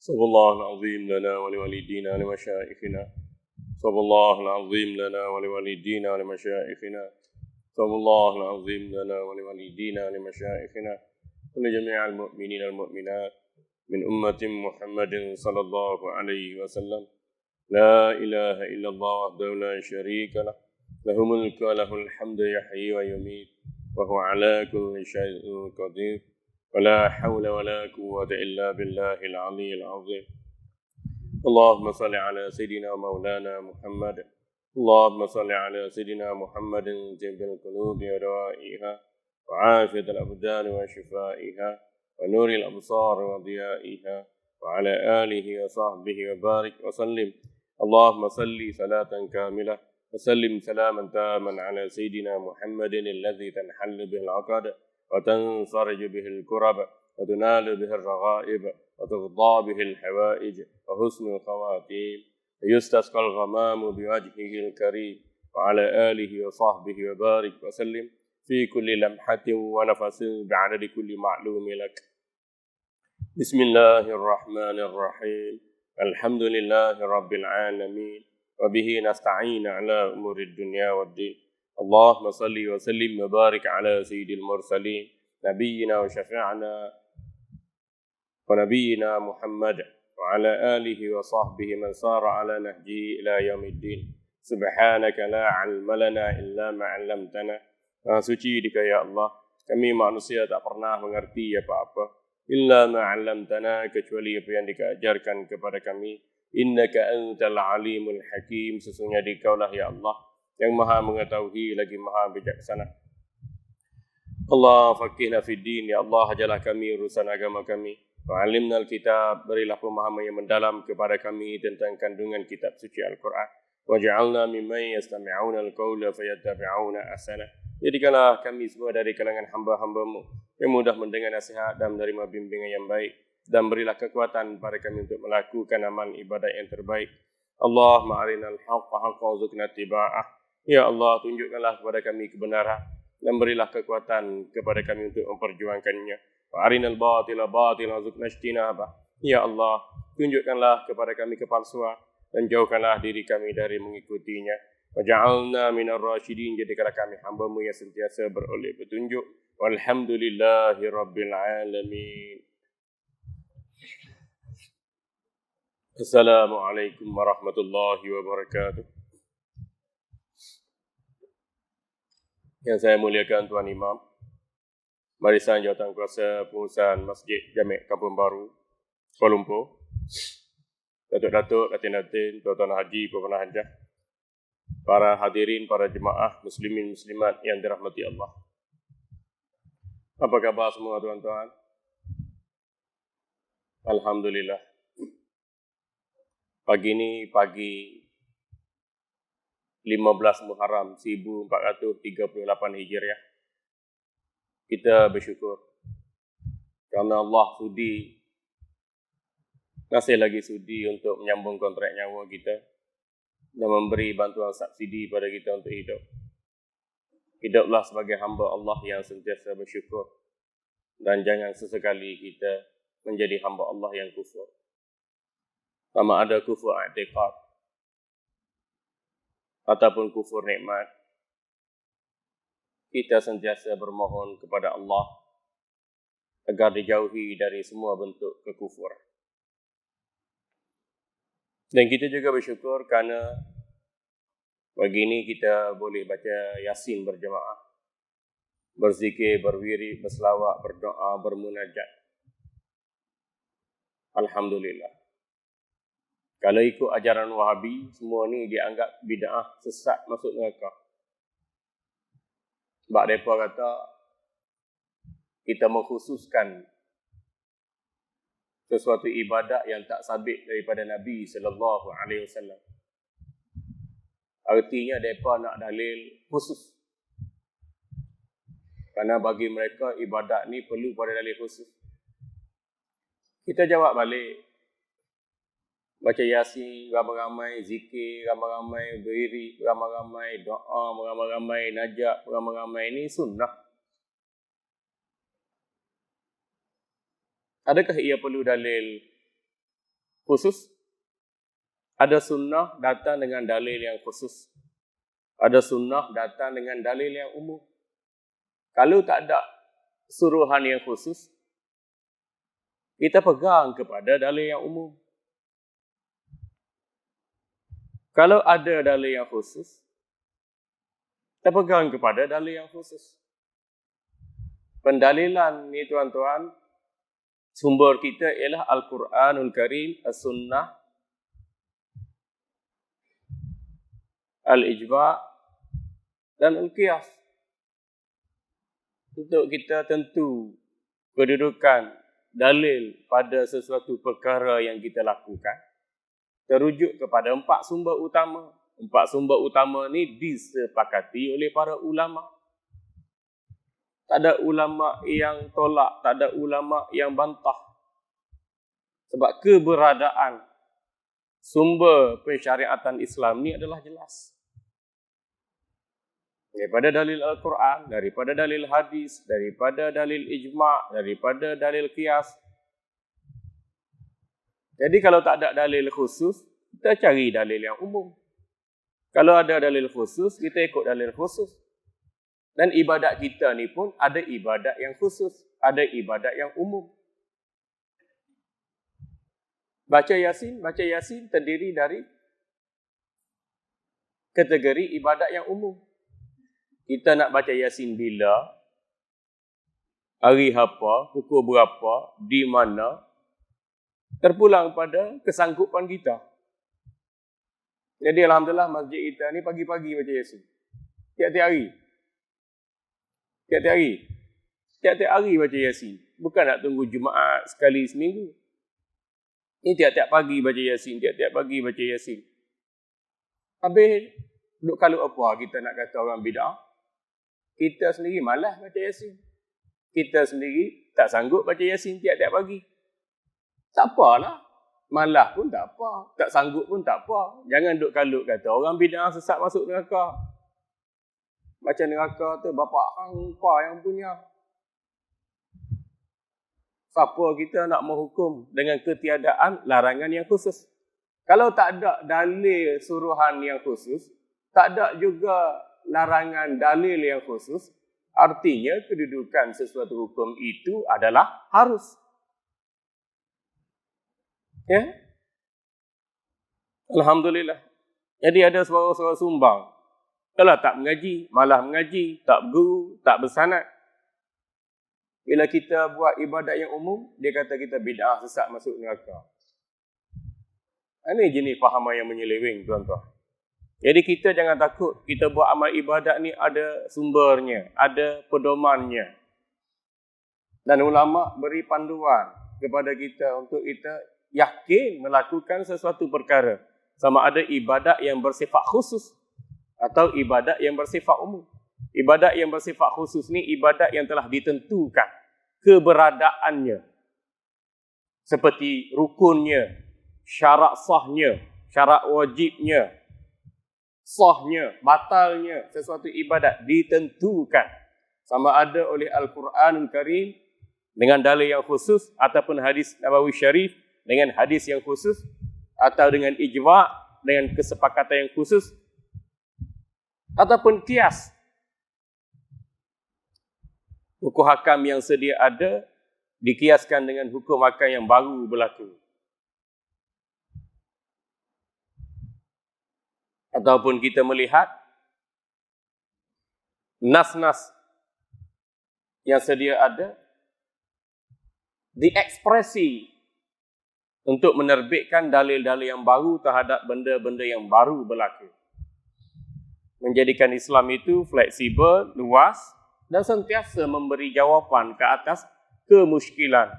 صلى الله العظيم لنا ولوالدينا ولمشائخنا صلى الله العظيم لنا ولوالدينا ولمشائخنا صلى الله العظيم لنا ولوالدينا ولمشائخنا ولجميع المؤمنين والمؤمنات من أمة محمد صلى الله عليه وسلم لا إله إلا الله وحده لا شريك له له الملك وله الحمد يحيي ويميت وهو على كل شيء قدير ولا حول ولا قوة إلا بالله العلي العظيم اللهم صل على سيدنا مولانا محمد اللهم صل على سيدنا محمد طب القلوب ودوائها وعافية الأبدان وشفائها ونور الأبصار وضيائها وعلى آله وصحبه وبارك وسلم اللهم صل صلاة كاملة وسلم سلاما تاما على سيدنا محمد الذي تنحل به العقد وتنصرج به الكرب وتنال به الرغائب وتغضى به الحوائج وحسن الخواتيم ويستسقى الغمام بوجهه الكريم وعلى آله وصحبه وبارك وسلم في كل لمحة ونفس بعدد كل معلوم لك بسم الله الرحمن الرحيم الحمد لله رب العالمين وبه نستعين على أمور الدنيا والدين اللهم صل وسلم وبارك على سيد المرسلين نبينا وشفيعنا ونبينا محمد وعلى آله وصحبه من سار على نهجه إلى يوم الدين سبحانك لا علم لنا إلا ما علمتنا suci dikau ya Allah, kami manusia tak pernah mengerti apa-apa illa ma 'allamtana, kecuali apa yang diajarkan kepada kami. Innaka antal alimul hakim, sesungguhnya dikaulah ya Allah yang maha mengetahui lagi maha bijaksana. Allah faqihna fid din, ya Allah ajarlah kami urusan agama kami. Wa 'allimnal kitab, berilah pemahaman yang mendalam kepada kami tentang kandungan kitab suci Al-Quran. Waj'alna mimman yastami'una al-qawla fayattabi'una ahsana. Jadikanlah kami semua dari kalangan hamba-hamba-Mu yang mudah mendengar nasihat dan menerima bimbingan yang baik, dan berilah kekuatan pada kami untuk melakukan amal ibadat yang terbaik. Allahumma arinal haqqa haqqan warzuqna ittiba'ah. Ya Allah, tunjukkanlah kepada kami kebenaran dan berilah kekuatan kepada kami untuk memperjuangkannya. Wa arinal batila batilan warzuqna ijtinabah. Ya Allah, tunjukkanlah kepada kami kepalsuan dan jauhkanlah diri kami dari mengikutinya. Waj'alna minar rasyidin, jadikanlah kami hamba-Mu yang sentiasa beroleh petunjuk. Walhamdulillahi rabbil alamin. Assalamualaikum warahmatullahi wabarakatuh. Yang saya muliakan Tuan Imam, Barisan Jawatankuasa Pengurusan Masjid Jami' Kampung Baru, Kuala Lumpur, Datuk-datuk, datin-datin, tuan-tuan haji, puan hajah, para hadirin, para jemaah muslimin muslimat yang dirahmati Allah. Apa khabar semua tuan-tuan? Alhamdulillah. Pagi ini pagi 15 Muharram 1438 Hijriah. Kita bersyukur kerana Allah masih lagi sudi untuk menyambung kontrak nyawa kita dan memberi bantuan subsidi pada kita untuk hidup. Hiduplah sebagai hamba Allah yang sentiasa bersyukur, dan jangan sesekali kita menjadi hamba Allah yang kufur. Sama ada kufur i'tiqad ataupun kufur nikmat, kita sentiasa bermohon kepada Allah agar dijauhi dari semua bentuk kekufuran. Dan kita juga bersyukur kerana pagi ini kita boleh baca Yasin berjemaah, berzikir, berwirid, berselawat, berdoa, bermunajat. Alhamdulillah. Kalau ikut ajaran Wahabi, semua ni dianggap bid'ah, sesat, masuk neraka. Sebab mereka kata kita mengkhususkan sesuatu ibadat yang tak sabit daripada Nabi sallallahu alaihi wasallam. Artinya mereka nak dalil khusus. Kerana bagi mereka ibadat ni perlu pada dalil khusus. Kita jawab balik. Baca Yasin, ramai-ramai zikir, ramai-ramai berdiri, ramai-ramai doa, ramai-ramai najak, ramai-ramai ni sunnah. Adakah ia perlu dalil khusus. Ada sunnah datang dengan dalil yang khusus. Ada sunnah datang dengan dalil yang umum. Kalau tak ada suruhan yang khusus, kita pegang kepada dalil yang umum. Kalau ada dalil yang khusus, kita pegang kepada dalil yang khusus. Pendalilan ni tuan-tuan, sumber kita ialah Al-Quranul Karim, As-Sunnah, Al-Ijma' dan Al-Qiyas. Untuk kita tentu kedudukan dalil pada sesuatu perkara yang kita lakukan, terujuk kepada 4 sumber utama. 4 sumber utama ni disepakati oleh para ulama'. Tak ada ulama' yang tolak, tak ada ulama' yang bantah. Sebab keberadaan sumber pensyariatan Islam ni adalah jelas. Daripada dalil Al-Quran, daripada dalil hadis, daripada dalil ijma', daripada dalil qiyas. Jadi kalau tak ada dalil khusus, kita cari dalil yang umum. Kalau ada dalil khusus, kita ikut dalil khusus. Dan ibadat kita ni pun ada ibadat yang khusus, ada ibadat yang umum. Baca Yasin terdiri dari kategori ibadat yang umum. Kita nak baca Yasin bila, hari apa, pukul berapa, di mana, terpulang pada kesanggupan kita. Jadi alhamdulillah masjid kita ni pagi-pagi baca Yasin. Tiap-tiap hari. Tiap-tiap hari baca Yasin. Bukan nak tunggu Jumaat sekali seminggu. Ini tiap-tiap pagi baca Yasin, tiap-tiap pagi baca Yasin. Habis, duk kalau apa kita nak kata orang bid'ah? Kita sendiri malas baca Yasin. Kita sendiri tak sanggup baca Yasin tiap-tiap pagi. Tak apalah. Malas pun tak apa. Tak sanggup pun tak apa. Jangan duk kalut kata orang bid'ah sesat masuk neraka. Macam neraka tu bapak hangpa yang punya. Siapa kita nak menghukum dengan ketiadaan larangan yang khusus? Kalau tak ada dalil suruhan yang khusus, tak ada juga larangan dalil yang khusus, artinya kedudukan sesuatu hukum itu adalah harus. Ya? Alhamdulillah. Jadi ada suara-suara sumbang. Kalau tak mengaji, malah mengaji, tak berguru, tak bersanad. Bila kita buat ibadat yang umum, dia kata kita bid'ah sesat masuk neraka. Ini jenis fahaman yang menyeleweng, tuan-tuan. Jadi kita jangan takut, kita buat amal ibadat ni ada sumbernya, ada pedomannya. Dan ulama' beri panduan kepada kita untuk kita yakin melakukan sesuatu perkara. Sama ada ibadat yang bersifat khusus atau ibadat yang bersifat umum. Ibadat yang bersifat khusus ni ibadat yang telah ditentukan keberadaannya. Seperti rukunnya, syarat sahnya, syarat wajibnya, sahnya, batalnya, sesuatu ibadat ditentukan. Sama ada oleh Al-Quranul Karim dengan dalil yang khusus ataupun hadis Nabawi Syarif dengan hadis yang khusus atau dengan ijma' dengan kesepakatan yang khusus ataupun qiyas. Hukum hakam yang sedia ada dikiaskan dengan hukum hakam yang baru berlaku. Ataupun kita melihat nas-nas yang sedia ada diekspresi untuk menerbitkan dalil-dalil yang baru terhadap benda-benda yang baru berlaku. Menjadikan Islam itu fleksibel, luas dan sentiasa memberi jawapan ke atas kemusykilan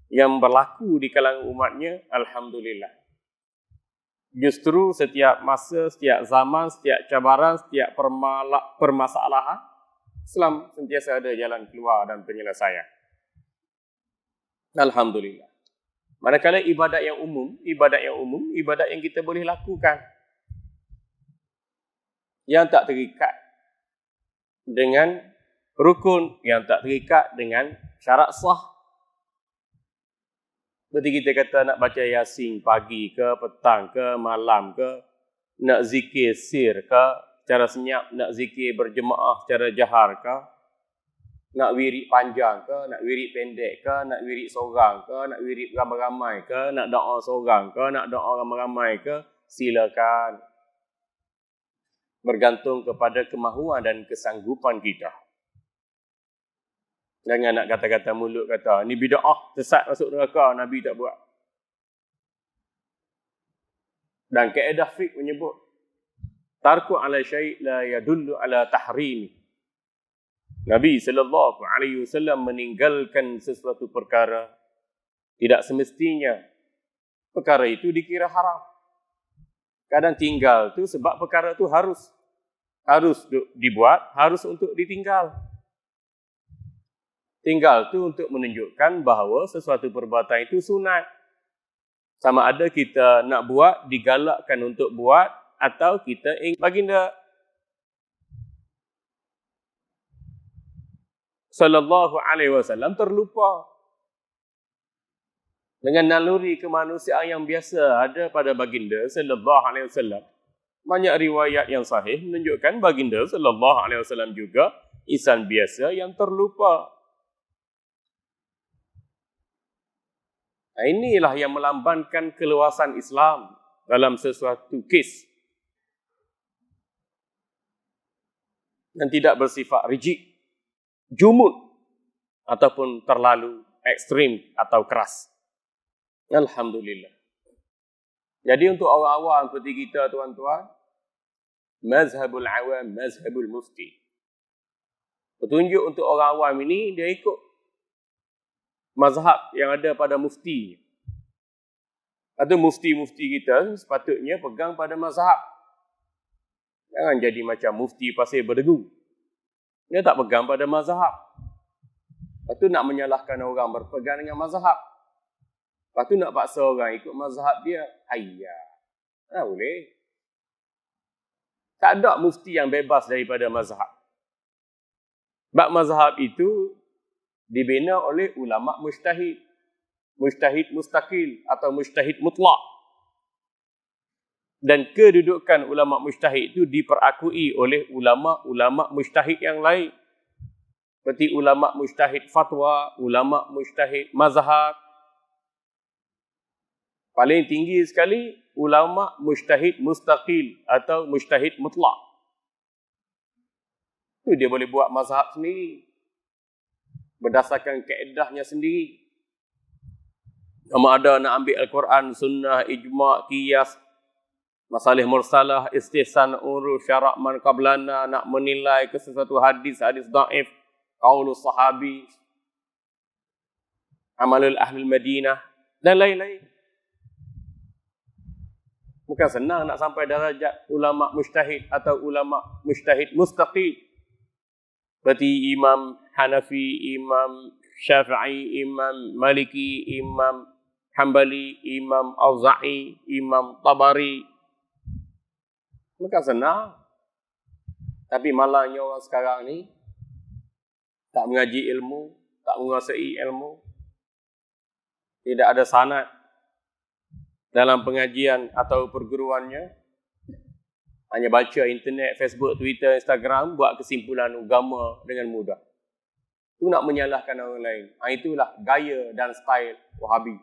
yang berlaku di kalangan umatnya. Alhamdulillah. Justru setiap masa, setiap zaman, setiap cabaran, setiap permasalahan, Islam sentiasa ada jalan keluar dan penyelesaian. Alhamdulillah. Manakala ibadat yang umum, ibadat yang kita boleh lakukan. Yang tak terikat dengan rukun, yang tak terikat dengan syarat sah. Berarti kita kata nak baca Yasin pagi ke, petang ke, malam ke, nak zikir sir ke, secara senyap, nak zikir berjemaah secara jahar ke, nak wirid panjang ke, nak wirid pendek ke, nak wirid seorang ke, nak wirid ramai-ramai ke, nak doa seorang ke, nak doa ramai-ramai ke, silakan. Bergantung kepada kemahuan dan kesanggupan kita. Jangan nak kata-kata mulut kata, ni bid'ah, sesat masuk neraka, Nabi tak buat. Dan kaedah fiqh menyebut, tarku ala syai' la yadullu ala tahrim. Nabi SAW meninggalkan sesuatu perkara, tidak semestinya perkara itu dikira haram. Kadang tinggal tu sebab perkara tu harus dibuat, harus untuk ditinggal. Tinggal tu untuk menunjukkan bahawa sesuatu perbuatan itu sunat. Sama ada kita nak buat, digalakkan untuk buat, atau kita ingin baginda sallallahu alaihi wasallam terlupa dengan naluri kemanusiaan yang biasa ada pada baginda sallallahu alaihi wasallam. Banyak riwayat yang sahih menunjukkan baginda sallallahu alaihi wasallam juga insan biasa yang terlupa. Nah, inilah yang melambangkan keluasan Islam dalam sesuatu kes dan tidak bersifat rigid, jumud ataupun terlalu ekstrim atau keras. Alhamdulillah. Jadi untuk orang awam seperti kita tuan-tuan, mazhabul awam, mazhabul mufti. Petunjuk untuk orang awam ini dia ikut mazhab yang ada pada mufti. Atau mufti-mufti kita sepatutnya pegang pada mazhab. Jangan jadi macam mufti pasir berdegu. Dia tak pegang pada mazhab. Lepas tu nak menyalahkan orang berpegang dengan mazhab. Lepas tu nak paksa orang ikut mazhab dia. Ayah. Tak boleh. Tak ada mufti yang bebas daripada mazhab. Sebab mazhab itu dibina oleh ulama mujtahid. Mujtahid mustaqil atau mujtahid mutlak. Dan kedudukan ulama mujtahid itu diperakui oleh ulama-ulama mujtahid yang lain. Seperti ulama mujtahid fatwa, ulama mujtahid mazhab. Paling tinggi sekali, ulama mujtahid mustaqil atau mujtahid mutlak. Itu dia boleh buat mazhab sendiri. Berdasarkan kaedahnya sendiri. Sama ada nak ambil Al-Quran, sunnah, ijma', qiyas, masalah mursalah, istihsan, urus, syarak man qablana, nak menilai ke sesuatu hadis daif, qaulus sahabi, amalul ahlul Madinah, dan lain-lain. Bukan senang nak sampai darjat ulama mujtahid atau ulama mujtahid mustaqil. Seperti Imam Hanafi, Imam Syafi'i, Imam Maliki, Imam Hanbali, Imam Auza'i, Imam Tabari. Bukan senang. Tapi malangnya orang sekarang ni tak mengaji ilmu, tak menguasai ilmu. Tidak ada sanad dalam pengajian atau perguruannya. Hanya baca internet, Facebook, Twitter, Instagram, buat kesimpulan agama dengan mudah. Itu nak menyalahkan orang lain. Itulah gaya dan style Wahabi.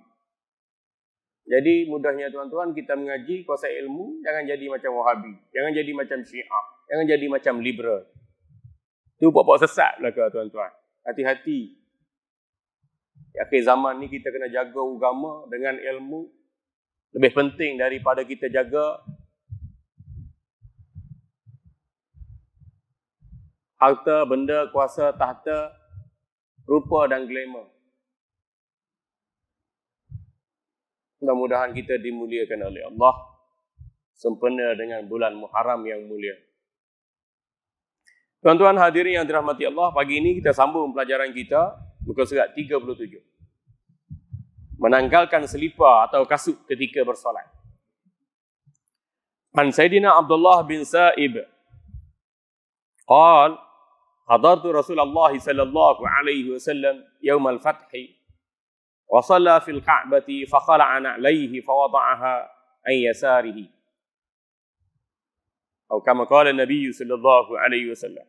Jadi mudahnya tuan-tuan, kita mengaji, kuasai ilmu, jangan jadi macam Wahabi. Jangan jadi macam Syiah. Jangan jadi macam liberal. Itu buat-buat sesat belaka tuan-tuan. Hati-hati. Di akhir zaman ni kita kena jaga agama dengan ilmu. Lebih penting daripada kita jaga harta, benda, kuasa, tahta, rupa dan glamour. Mudah-mudahan kita dimuliakan oleh Allah sempena dengan bulan Muharram yang mulia. Tuan-tuan hadirin yang dirahmati Allah, pagi ini kita sambung pelajaran kita muka surat 37. Menanggalkan selipar atau kasut ketika bersolat. An Sayyidina Abdullah bin Sa'ib قال حضرت رسول الله صلى الله عليه وسلم يوم الفتح wa shalla fil ka'bati fa khala'a na'layhi fa wada'aha an yasarihi. Atau kama qala Nabi sallallahu alaihi wasallam.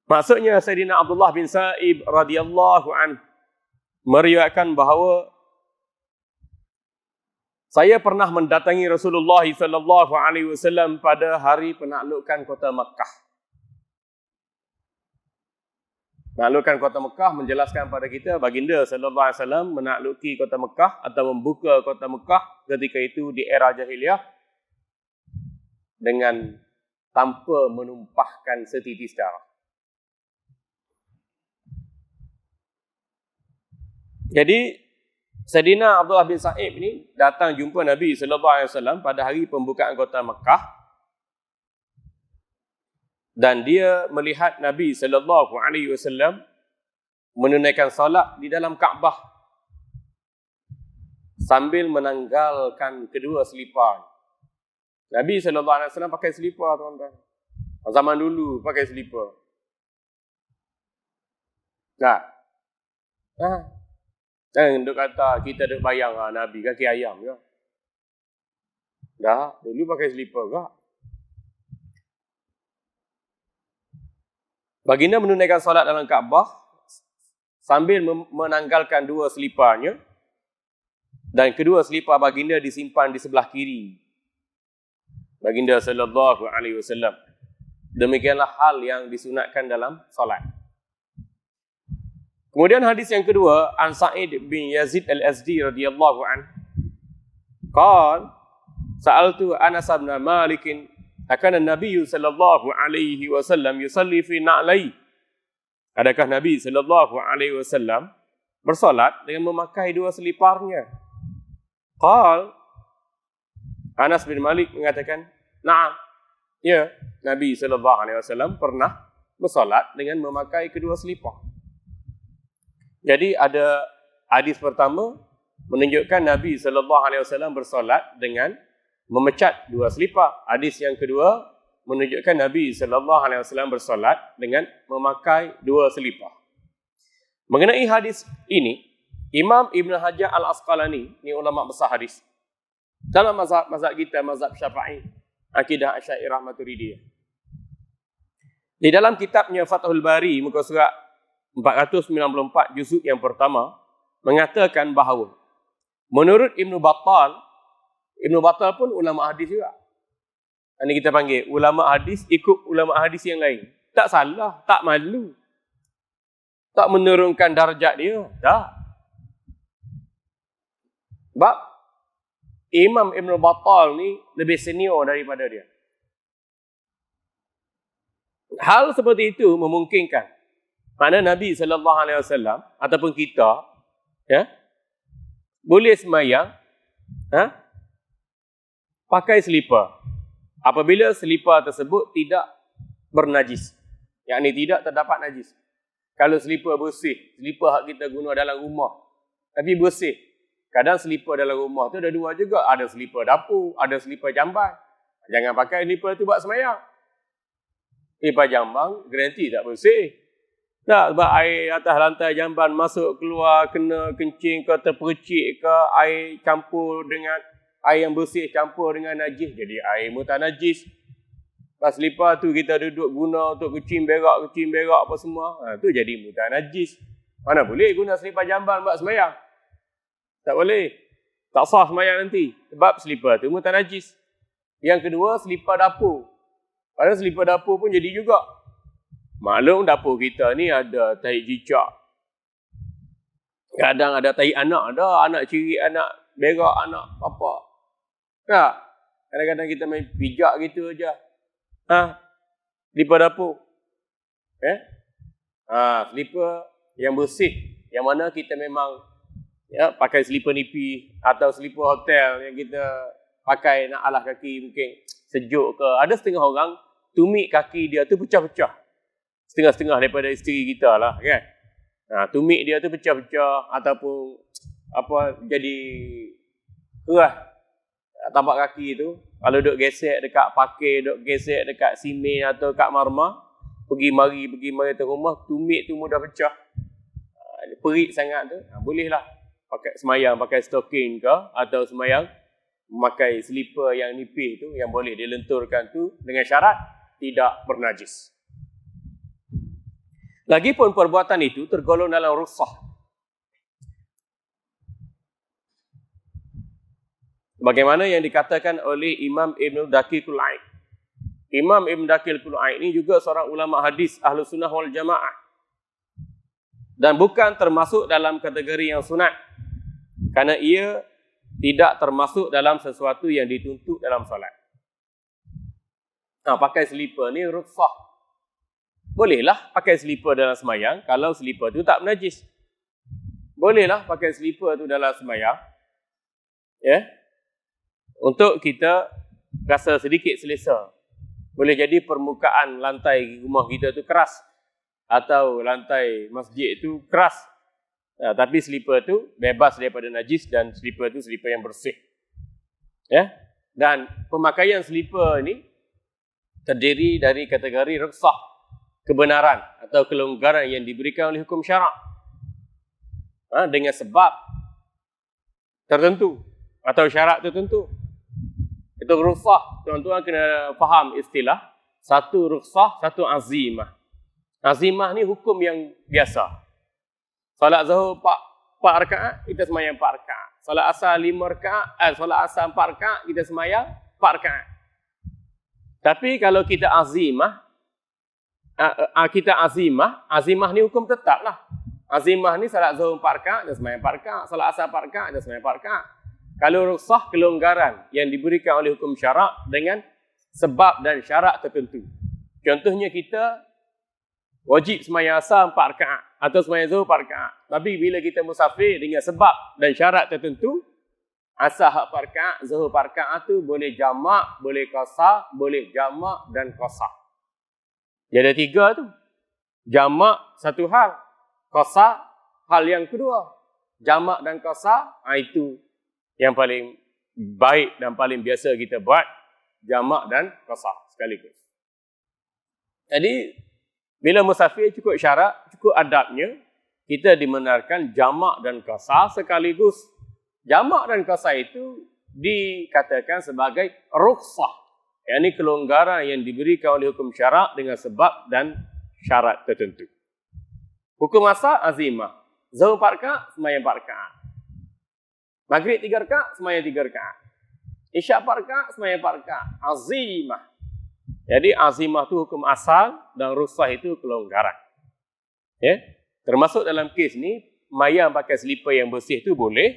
Maksudnya Sayyidina Abdullah bin Sa'ib radhiyallahu anhu meriwayatkan bahawa saya pernah mendatangi Rasulullah sallallahu alaihi wasallam pada hari penaklukan kota Makkah. Penaklukan kota Makkah menjelaskan pada kita baginda sallallahu alaihi wasallam menakluki kota Makkah atau membuka kota Makkah ketika itu di era jahiliyah dengan tanpa menumpahkan setitis darah. Jadi Sayyidina Abdullah bin Sa'ib ni datang jumpa Nabi sallallahu alaihi wasallam pada hari pembukaan kota Makkah dan dia melihat Nabi sallallahu alaihi wasallam menunaikan solat di dalam Kaabah sambil menanggalkan kedua selipar. Nabi sallallahu alaihi wasallam pakai selipar, tuan-tuan. Zaman dulu pakai selipar. Jangan duk kata kita duk bayang Nabi kaki ayam ke. Dah, dulu pakai selipar ke. Baginda menunaikan solat dalam Kaabah sambil menanggalkan dua seliparnya dan kedua selipar baginda disimpan di sebelah kiri baginda sallallahu alaihi wasallam. Demikianlah hal yang disunatkan dalam solat. Kemudian hadis yang kedua, an Sa'id bin Yazid al-Azdi radhiyallahu anhu. Qala sa'altu Anas bin Malik akan Nabi sallallahu alaihi wasallam yusalli fi na'lai. Adakah Nabi sallallahu alaihi wasallam bersolat dengan memakai dua seliparnya? Qala Anas bin Malik mengatakan, "Na'am." Ya, Nabi sallallahu alaihi wasallam pernah bersolat dengan memakai kedua selipar. Jadi ada hadis pertama menunjukkan Nabi sallallahu alaihi wasallam bersolat dengan memecat dua selipar. Hadis yang kedua menunjukkan Nabi sallallahu alaihi wasallam bersolat dengan memakai dua selipar. Mengenai hadis ini, Imam Ibn Hajar Al-Asqalani, ni ulama besar hadis. Dalam mazhab kita, mazhab Syafi'i, akidah Asy'ariyah Maturidiyah. Di dalam kitabnya Fathul Bari muka surat 494 juzuk yang pertama mengatakan bahawa menurut Ibn Battal pun ulama hadis juga. Ini kita panggil ulama hadis ikut ulama hadis yang lain. Tak salah, tak malu. Tak menurunkan darjat dia, tak. Sebab Imam Ibn Battal ni lebih senior daripada dia. Hal seperti itu memungkinkan mana Nabi sallallahu alaihi wasallam ataupun kita boleh sembahyang pakai selipar apabila selipar tersebut tidak bernajis, yakni tidak terdapat najis. Kalau selipar bersih, selipar hak kita guna dalam rumah tapi bersih. Kadang selipar dalam rumah tu ada dua juga, ada selipar dapur, ada selipar jamban. Jangan pakai selipar tu buat sembahyang. Selipar jamban garanti tak bersih. Tak, sebab air atas lantai jamban masuk keluar kena kencing ke terpercik ke, air campur dengan air yang bersih campur dengan najis, jadi air tak najis. Pas selipar tu kita duduk guna untuk kecing berak apa semua, tu jadi tak najis. Mana boleh guna selipar jamban buat sembahyang? Tak boleh. Tak sah sembahyang nanti sebab selipar tu tak najis. Yang kedua, selipar dapur. Padahal selipar dapur pun jadi juga. Maklum dapur kita ni ada tahi cicak. Kadang ada tahi anak, ada anak ciri, anak berak, anak apa. Tak? Kadang-kadang kita main pijak gitu aja. Selipar dapur. Selipar yang bersih. Yang mana kita memang pakai selipar nipis atau selipar hotel yang kita pakai nak alas kaki mungkin sejuk ke. Ada setengah orang tumit kaki dia tu pecah-pecah. Setengah-setengah daripada isteri kita lah kan. Tumit dia tu pecah-pecah ataupun jadi keras tapak kaki tu. Kalau duk gesek dekat pakai, duk gesek dekat simen atau kat marmar, pergi mari tu rumah, tumit tu mudah pecah. perik sangat tu, bolehlah pakai semayang pakai stoking ke, atau semayang memakai slipper yang nipis tu, yang boleh dilenturkan tu, dengan syarat tidak bernajis. Lagipun perbuatan itu tergolong dalam rukhsah. Bagaimana yang dikatakan oleh Imam Ibn Daqiqul Aid. Imam Ibn Daqiqul Aid ini juga seorang ulama hadis Ahlus Sunnah wal Jamaah. Dan bukan termasuk dalam kategori yang sunat. Kerana ia tidak termasuk dalam sesuatu yang dituntut dalam solat. Pakai slipper ni rukhsah. Bolehlah pakai slipper dalam semayang kalau slipper tu tak najis. Bolehlah pakai slipper tu dalam semayang. Ya. Untuk kita rasa sedikit selesa. Boleh jadi permukaan lantai rumah kita tu keras. Atau lantai masjid tu keras. Tapi slipper tu bebas daripada najis dan slipper tu slipper yang bersih. Ya. Dan pemakaian slipper ni terdiri dari kategori rukhsah, kebenaran atau kelonggaran yang diberikan oleh hukum syarak. Dengan sebab tertentu atau syarat tertentu. Itu rukhsah. Tuan-tuan kena faham istilah. Satu rukhsah, satu azimah. Azimah ni hukum yang biasa. Solat zuhur 4 rakaat, kita semayang 4 rakaat. Solat asar 5 rakaat, solat asar 4 rakaat, kita semayang 4 rakaat. Tapi kalau kita azimah, azimah ni hukum tetap lah. Azimah ni solat zuhur 4 rakaat, kita semayang 4 rakaat. Solat asar 4 rakaat, kita semayang 4 rakaat. Kalau rukhsah, kelonggaran yang diberikan oleh hukum syarak dengan sebab dan syarat tertentu. Contohnya kita wajib semayang asar 4 rakaat atau semayang zuhur 4 rakaat. Tapi bila kita musafir dengan sebab dan syarat tertentu, asar 4 rakaat, zuhur 4 rakaat tu boleh jamak, boleh qasar, boleh jamak dan qasar. Jadi ada 3 tu. Jamak satu hal, qasar hal yang kedua. Jamak dan qasar, itu yang paling baik dan paling biasa kita buat, jamak dan qasar sekaligus. Jadi bila musafir cukup syarat, cukup adabnya, kita dibenarkan jamak dan qasar sekaligus. Jamak dan qasar itu dikatakan sebagai rukhsah. Yang ini kelonggaran yang diberikan oleh hukum syarak dengan sebab dan syarat tertentu. Hukum asar, azimah. Zuhur 4 rakaat, semayang 4 rakaat. Maghrib 3 rakaat, semayang 3 rakaat. Isyak 4 rakaat, semayang 4 rakaat. Azimah. Jadi azimah tu hukum asal dan rukhsah itu kelonggaran. Ya? Termasuk dalam kes ni, mayang pakai slipper yang bersih tu boleh,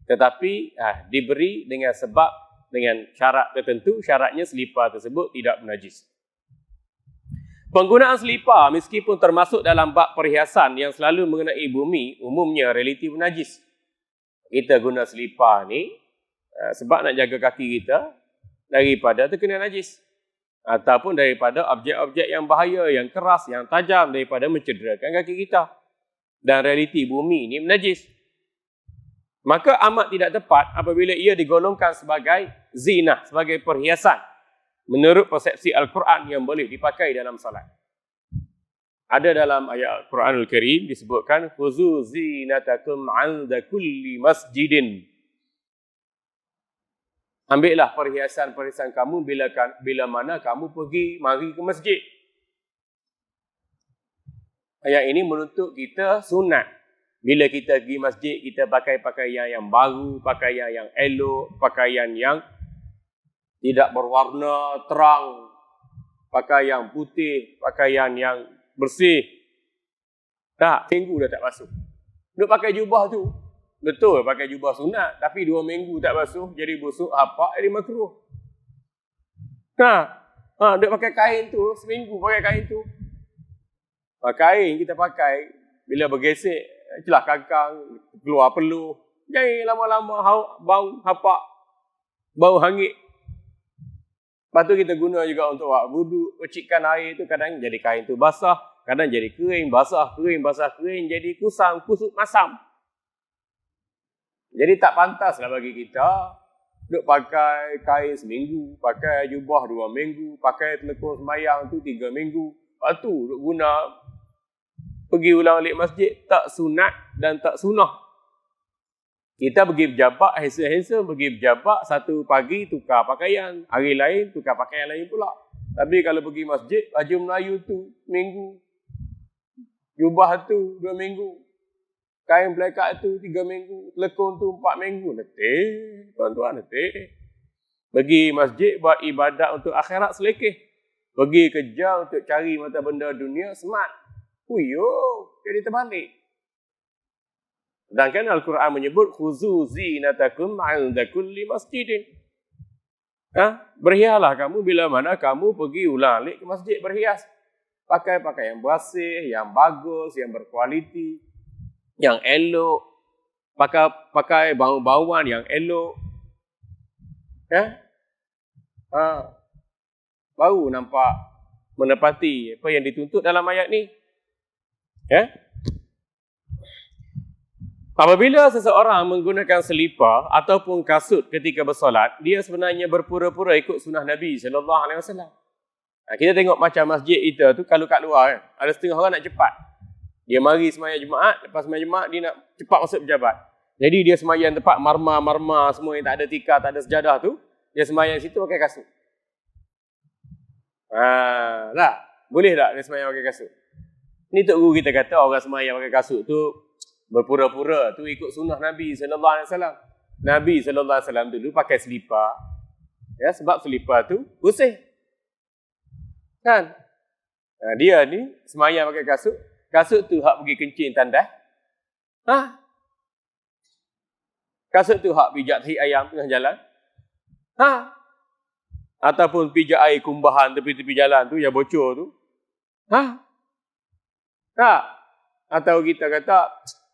tetapi diberi dengan sebab, dengan syarat tertentu, syaratnya slipper tersebut tidak menajis. Penggunaan slipper meskipun termasuk dalam bab perhiasan yang selalu mengenai bumi, umumnya relatif najis. Kita guna slipper ni sebab nak jaga kaki kita daripada terkena najis. Ataupun daripada objek-objek yang bahaya, yang keras, yang tajam, daripada mencederakan kaki kita. Dan realiti bumi ini menajis. Maka amat tidak tepat apabila ia digolongkan sebagai zinah, sebagai perhiasan. Menurut persepsi Al-Quran yang boleh dipakai dalam salat. Ada dalam ayat Al-Quranul Karim disebutkan, Khuzu zinatakum 'inda kulli masjidin. Ambillah perhiasan-perhiasan kamu bila mana kamu mari ke masjid. Ayat ini menuntut kita sunat. Bila kita pergi masjid, kita pakai pakaian yang baru, pakaian yang elok, pakaian yang tidak berwarna terang, pakaian putih, pakaian yang bersih. Tak, minggu dah tak basuh. Duk pakai jubah tu. Betul pakai jubah sunat, tapi 2 minggu tak basuh, jadi busuk, hapak, jadi makruh. Duk pakai kain tu, seminggu pakai kain tu. Kain kita pakai, bila bergesek, celah kangkang, keluar peluh. Jadi lama-lama bau hapak, bau hangit. Lepas tu kita guna juga untuk buat wudu, percikkan air tu, kadang jadi kain tu basah, kadang jadi kering, basah, kering, jadi kusam, kusut, masam. Jadi tak pantaslah bagi kita duk pakai kain seminggu, pakai jubah 2 minggu, pakai telekung semayang tu 3 minggu. Lepas tu duk guna pergi ulang alik masjid tak sunat dan tak sunnah. Kita pergi berjabak, handsome-handsome pergi berjabak, satu pagi tukar pakaian, hari lain tukar pakaian lain pula. Tapi kalau pergi masjid, baju Melayu tu minggu, jubah tu 2 minggu, kain pelekat tu 3 minggu, lekung tu 4 minggu. Letih, tuan-tuan, letih. Pergi masjid buat ibadat untuk akhirat selekeh. Pergi kerja untuk cari mata benda dunia, smart. Uyuh, jadi terbalik. Sedangkan Al-Quran menyebut, khuzu zinatakum 'inda kulli masjidin. Berhiaslah kamu bila mana kamu pergi ulang alik ke masjid, berhias. Pakai pakaian bersih, yang bagus, yang berkualiti, yang elok. Pakai bau-bauan yang elok. Baru nampak menepati apa yang dituntut dalam ayat ni. Apabila seseorang menggunakan selipar ataupun kasut ketika bersolat, dia sebenarnya berpura-pura ikut sunnah Nabi SAW. Kita tengok macam masjid kita tu, kalau kat luar ada setengah orang nak cepat. Dia mari semayang Jumaat, lepas semayang Jumaat dia nak cepat masuk pejabat. Jadi dia semayang tempat marmar semua yang tak ada tikar, tak ada sejadah tu, dia semayang situ pakai kasut. Boleh tak dia semayang pakai kasut? Ni Tok Guru kita kata orang semayang pakai kasut tu berpura-pura tu ikut sunnah Nabi SAW. Nabi SAW dulu pakai selipar. Sebab selipar tu bersih. Kan? Dia ni semayang pakai kasut. Kasut tu hak pergi kencing tandas. Kasut tu hak pijak tahi ayam tengah jalan. Ataupun pijak air kumbahan tepi-tepi jalan tu yang bocor tu. Atau kita kata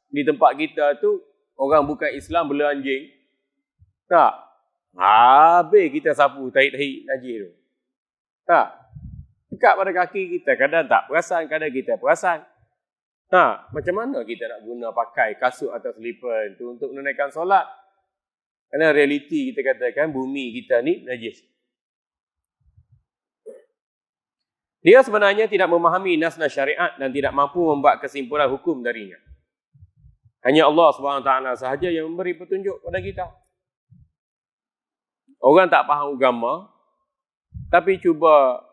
di tempat kita tu orang bukan Islam bela anjing. Habis kita sapu tahi-tahi najis tu. Dekat pada kaki kita, kadang tak perasan, kadang kita perasan. Macam mana kita nak guna pakai kasut atau selipar tu untuk menunaikan solat? Kerana realiti kita katakan bumi kita ni najis. Dia sebenarnya tidak memahami nas-nas syariat dan tidak mampu membuat kesimpulan hukum darinya. Hanya Allah SWT sahaja yang memberi petunjuk kepada kita. Orang tak faham agama, tapi cuba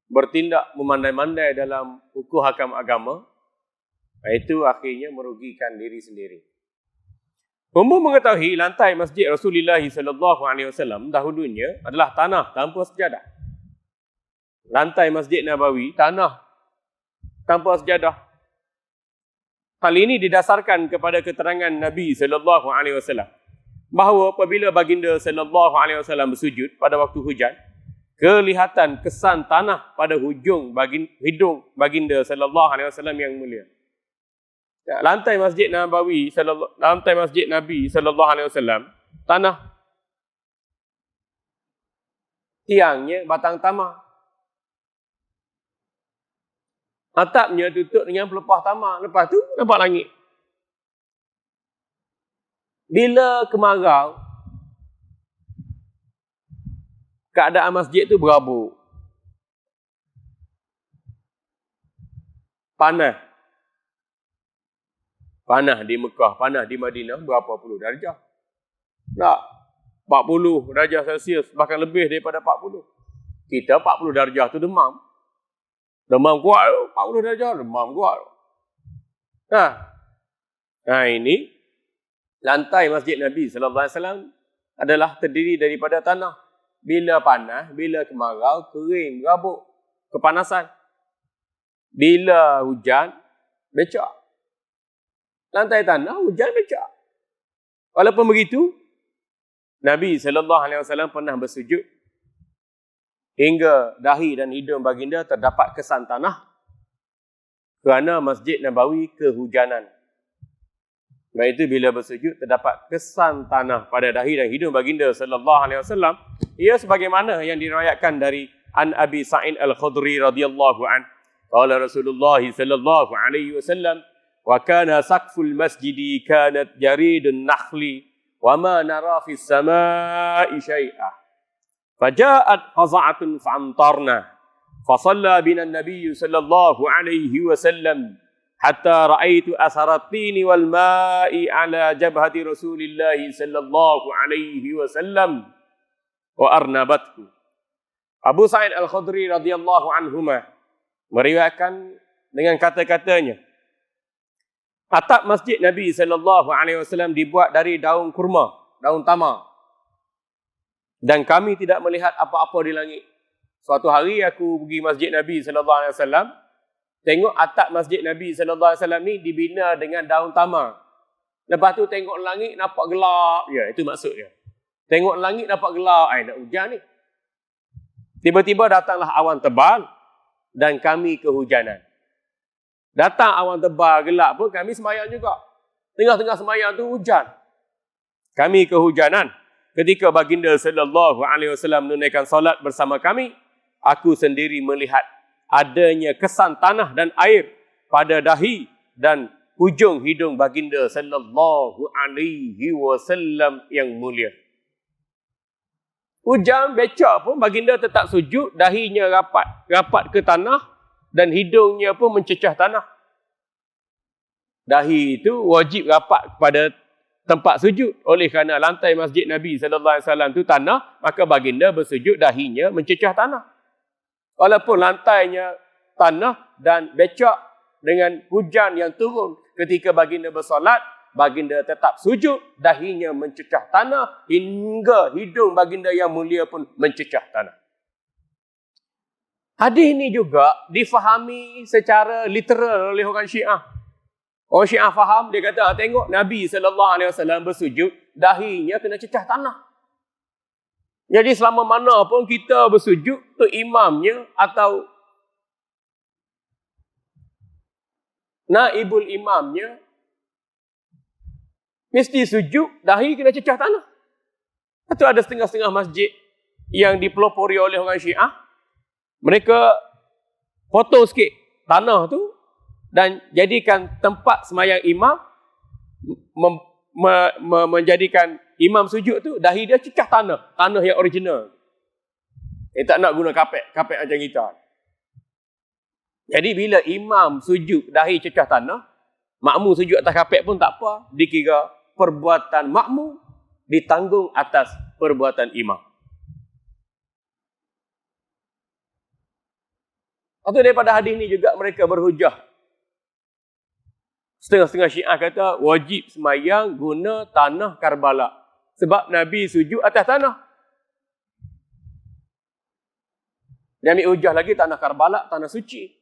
bertindak memandai-mandai dalam hukum hakam agama, itu akhirnya merugikan diri sendiri. Umum mengetahui lantai masjid Rasulullah SAW dahulunya adalah tanah tanpa sejadah. Lantai Masjid Nabawi, tanah tanpa sejadah. Hal ini didasarkan kepada keterangan Nabi SAW bahawa apabila baginda SAW bersujud pada waktu hujan, kelihatan kesan tanah pada hujung hidung baginda SAW yang mulia. Lantai Masjid Nabawi, lantai Masjid Nabi SAW, tanah tiangnya batang tamar. Atapnya tutup dengan pelepah tamar. Lepas tu nampak langit. Bila kemarau, keadaan masjid tu berabuk. Panas. Panas di Mekah, panas di Madinah berapa puluh darjah. Tak, 40 darjah Celsius, bahkan lebih daripada 40. Kita 40 darjah tu demam. Demam kuat tu, 40 darjah, demam kuat tu. Ini lantai Masjid Nabi SAW adalah terdiri daripada tanah. Bila panas, bila kemarau, kering, berabuk, kepanasan. Bila hujan, becak. Lantai tanah, hujan, becak. Walaupun begitu, Nabi SAW pernah bersujud hingga dahi dan hidung baginda terdapat kesan tanah kerana Masjid Nabawi kehujanan. Sebab itu bila bersujud terdapat kesan tanah pada dahi dan hidung baginda SAW. Ia sebagaimana yang diriwayatkan dari An Abi Sa'id Al-Khudri radhiyallahu an. Qala Rasulullah sallallahu alaihi wasallam, wa kana saqful masjidi kanat jaridun nakhli wa ma nara fis samai syai'ah. Faja'at qaza'atun fa'amtarna. Fasalla bina an-nabiy sallallahu alaihi wasallam hatta ra'aitu asaratini wal ma'i ala jabhati Rasulillah sallallahu alaihi wasallam wa arnabatku. Abu Sa'id Al-Khudri radhiyallahu anhuma meriwayatkan dengan kata-katanya, atap masjid Nabi sallallahu alaihi wasallam dibuat dari daun kurma, daun tamar. Dan kami tidak melihat apa-apa di langit. Suatu hari aku pergi masjid Nabi sallallahu alaihi wasallam, tengok atap masjid Nabi sallallahu alaihi wasallam ni dibina dengan daun tamar. Lepas tu tengok langit nampak gelap. Ya, itu maksudnya. Tengok langit nampak gelap, nak hujan ni. Tiba-tiba datanglah awan tebal dan kami kehujanan. Datang awan tebal gelap pun kami sembahyang juga. Tengah-tengah sembahyang tu hujan. Kami kehujanan. Ketika baginda sallallahu alaihi wasallam menunaikan solat bersama kami, aku sendiri melihat adanya kesan tanah dan air pada dahi dan hujung hidung baginda sallallahu alaihi wasallam yang mulia. Hujan becak pun baginda tetap sujud, dahinya rapat ke tanah dan hidungnya pun mencecah tanah. Dahi itu wajib rapat kepada tempat sujud. Oleh kerana lantai masjid Nabi sallallahu alaihi wasallam itu tanah, maka baginda bersujud, dahinya mencecah tanah. Walaupun lantainya tanah dan becak dengan hujan yang turun ketika baginda bersolat, baginda tetap sujud, dahinya mencecah tanah hingga hidung baginda yang mulia pun mencecah tanah. Hadis ini juga difahami secara literal oleh orang Syiah. Orang Syiah faham, dia kata, tengok Nabi SAW bersujud, dahinya kena cecah tanah. Jadi selama mana pun kita bersujud, tu imamnya atau naibul imamnya mesti sujud, dahi kena cecah tanah. Itu ada setengah-setengah masjid yang dipelopori oleh orang Syiah. Mereka potong sikit tanah tu dan jadikan tempat semayang imam, menjadikan imam sujud tu, dahi dia cecah tanah yang original. Tak nak guna kapet macam kita. Jadi bila imam sujud, dahi cecah tanah, makmum sujud atas kapet pun tak apa, dikira perbuatan makmum ditanggung atas perbuatan imam. Atau daripada hadis ni juga mereka berhujah. Setengah-setengah Syiah kata wajib semayang guna tanah Karbala. Sebab Nabi sujud atas tanah. Dia ambil hujah lagi tanah Karbala, tanah suci.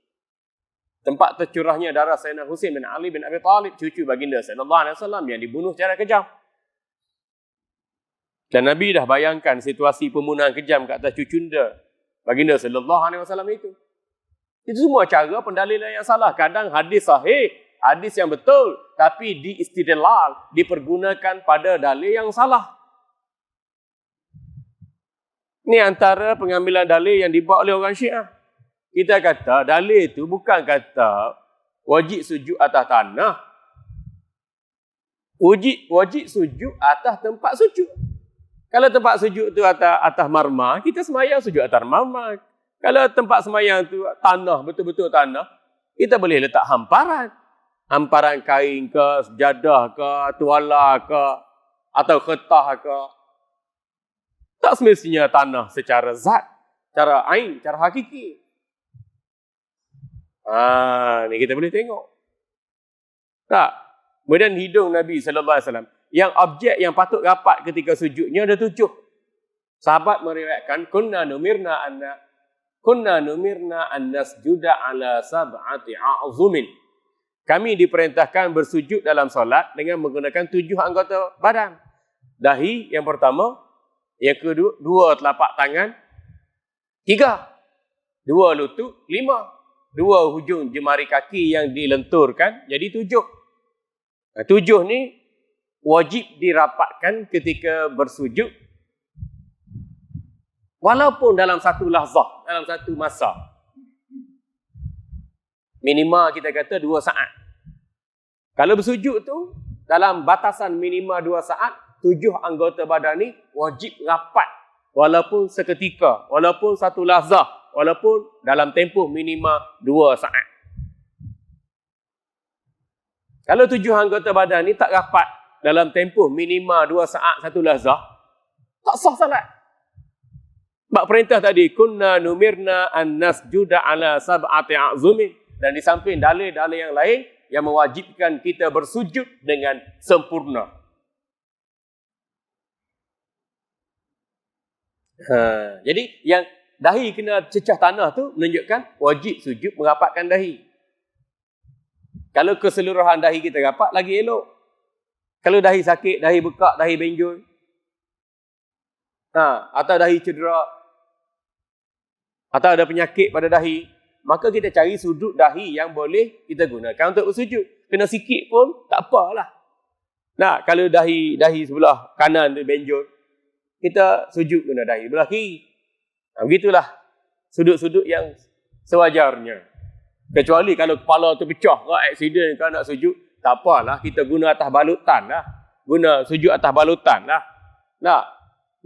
Tempat tercurahnya darah Sayyidina Husain bin Ali bin Abi Talib, cucu baginda sallallahu alaihi wasallam yang dibunuh secara kejam. Dan Nabi dah bayangkan situasi pembunuhan kejam ke atas cucunda baginda sallallahu alaihi wasallam itu. Itu semua cara pendalilan yang salah. Kadang hadis sahih, hadis yang betul, tapi diistidlal, dipergunakan pada dalil yang salah. Ini antara pengambilan dalil yang dibuat oleh orang Syiah. Kita kata dalil itu bukan kata wajib sujud atas tanah. Wajib sujud atas tempat sujud. Kalau tempat sujud itu atas marmar, kita semayang sujud atas marmar. Kalau tempat semayang itu tanah, betul-betul tanah, kita boleh letak hamparan. Hamparan kain ke, sejadah ke, tuala ke, atau kertas ke. Tak semestinya tanah secara zat, secara ain, secara hakiki. Ni kita boleh tengok. Tak. Kemudian hidung Nabi SAW. Yang objek yang patut rapat ketika sujudnya ada 7. Sahabat meriwayatkan, Kunna numirna an nasjuda ala sab'ati a'zumin. Kami diperintahkan bersujud dalam solat dengan menggunakan 7 anggota badan. Dahi yang pertama, yang kedua 2 telapak tangan, 3, 2 lutut, 5, 2 hujung jemari kaki yang dilenturkan, jadi 7. 7 ni wajib dirapatkan ketika bersujud, walaupun dalam satu lahzah, dalam satu masa. Minimal kita kata 2 saat. Kalau bersujud tu, dalam batasan minimal 2 saat, 7 anggota badan ni wajib rapat. Walaupun seketika, walaupun satu lahzah, walaupun dalam tempoh minimal 2 saat. Kalau 7 anggota badan ni tak rapat dalam tempoh minima 2 saat 1 lahzah, tak sah salat. Sebab perintah tadi, kunna numirna an nasjuda ala sab'ati a'zumin. Dan di samping dalil-dalil yang lain yang mewajibkan kita bersujud dengan sempurna. Jadi yang dahi kena cecah tanah tu menunjukkan wajib sujud merapatkan dahi. Kalau keseluruhan dahi kita rapat, lagi elok. Kalau dahi sakit, dahi bekak, dahi benjol, atau dahi cedera, atau ada penyakit pada dahi, maka kita cari sudut dahi yang boleh kita gunakan untuk bersujud. Kena sikit pun tak apalah. Nah, kalau dahi sebelah kanan tu benjol, kita sujud guna dahi belah kiri. Begitulah sudut-sudut yang sewajarnya. Kecuali kalau kepala tu pecah ke aksiden kalau nak sujud, tak apalah, kita guna atas balutan lah. Guna sujud atas balutan lah. Nah,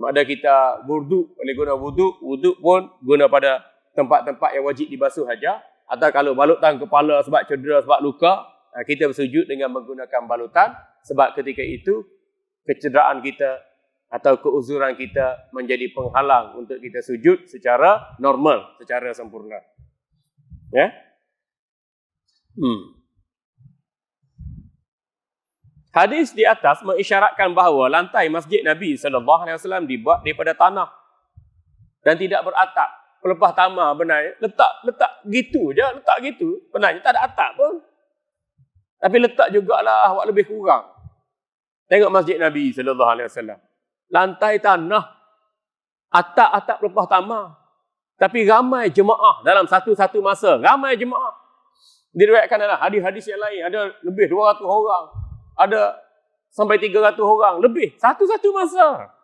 ada kita wuduk, boleh guna wuduk pun guna pada tempat-tempat yang wajib dibasuh saja. Atau kalau balutan kepala sebab cedera, sebab luka, kita bersujud dengan menggunakan balutan. Sebab ketika itu, kecederaan kita atau keuzuran kita menjadi penghalang untuk kita sujud secara normal, secara sempurna. Ya? Hadis di atas mengisyaratkan bahawa lantai masjid Nabi SAW dibuat daripada tanah dan tidak beratap. Pelepah tamar benarnya letak gitu je, letak gitu. Benarnya tak ada atap pun. Tapi letak jugalah awak lebih kurang. Tengok masjid Nabi SAW. Lantai tanah, atap-atap pelepah tamar. Tapi ramai jemaah dalam satu-satu masa. Ramai jemaah. Diriwayatkan dalam hadis-hadis yang lain. Ada lebih 200 orang. Ada sampai 300 orang. Lebih. Satu-satu masa.